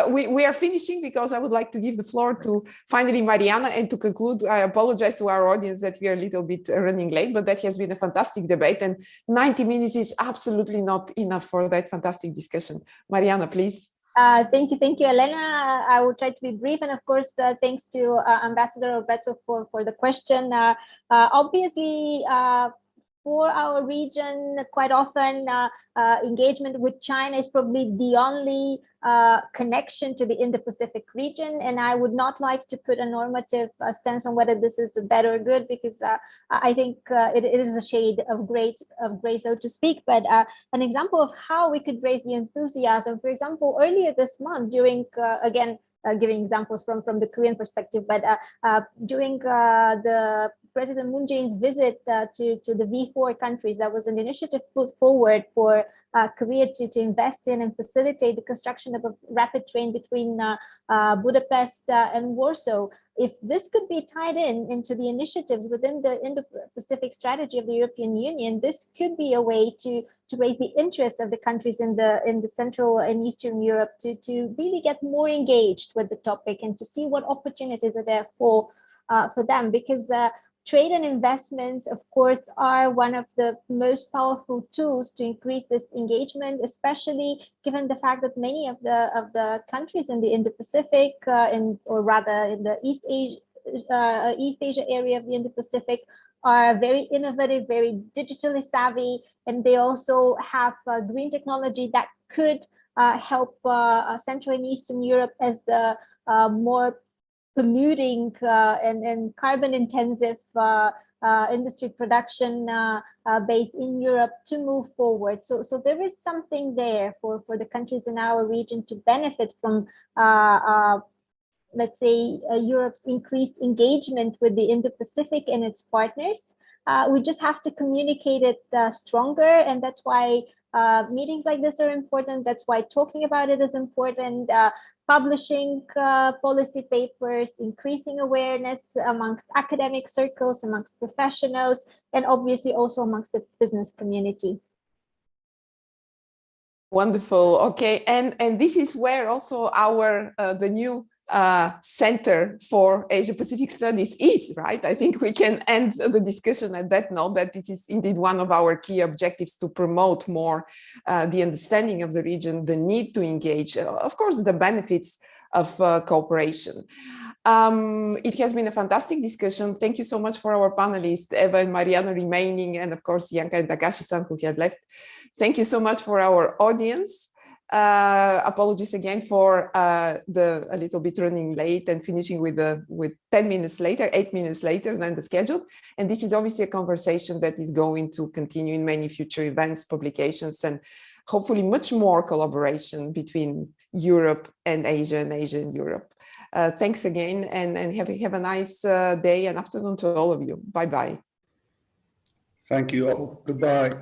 we are finishing, because I would like to give the floor to finally Mariana. And to conclude, I apologize to our audience that we are a little bit running late, but that has been a fantastic debate, and 90 minutes is absolutely not enough for that fantastic discussion. Mariana, please. Thank you, Elena. I will try to be brief, and of course, thanks to Ambassador Roberto for the question. Obviously, for our region, quite often engagement with China is probably the only connection to the Indo-Pacific region, and I would not like to put a normative stance on whether this is bad or good, because I think it is a shade of gray, so to speak. But an example of how we could raise the enthusiasm, for example, earlier this month, during again giving examples from the Korean perspective, but during the President Moon Jae-in's visit to the V4 countries, that was an initiative put forward for Korea to invest in and facilitate the construction of a rapid train between Budapest and Warsaw. If this could be tied into the initiatives within the Indo-Pacific strategy of the European Union, this could be a way to raise the interest of the countries in the Central and Eastern Europe to really get more engaged with the topic, and to see what opportunities are there for them, because trade and investments, of course, are one of the most powerful tools to increase this engagement, especially given the fact that many of the countries in the Indo-Pacific, or rather in the East Asia area of the Indo-Pacific, are very innovative, very digitally savvy, and they also have green technology that could help Central and Eastern Europe as the more polluting and carbon intensive industry production base in Europe to move forward. So there is something there for the countries in our region to benefit from, let's say, Europe's increased engagement with the Indo-Pacific and its partners. We just have to communicate it stronger, and that's why meetings like this are important. That's why talking about it is important. Publishing policy papers, increasing awareness amongst academic circles, amongst professionals, and obviously also amongst the business community. Wonderful. Okay, and this is where also our the new Center for Asia-Pacific Studies is, right? I think we can end the discussion at that note, that this is indeed one of our key objectives, to promote more the understanding of the region, the need to engage, of course, the benefits of cooperation. It has been a fantastic discussion. Thank you so much for our panelists, Eva and Mariana remaining, and of course, Yanka and Takashi-san, who have left. Thank you so much for our audience. Apologies again for a little bit running late and finishing with 10 minutes later, 8 minutes later than the schedule. And this is obviously a conversation that is going to continue in many future events, publications, and hopefully much more collaboration between Europe and Asia and Europe. Thanks again, and have a nice day and afternoon to all of you. Bye-bye. Thank you all. Goodbye.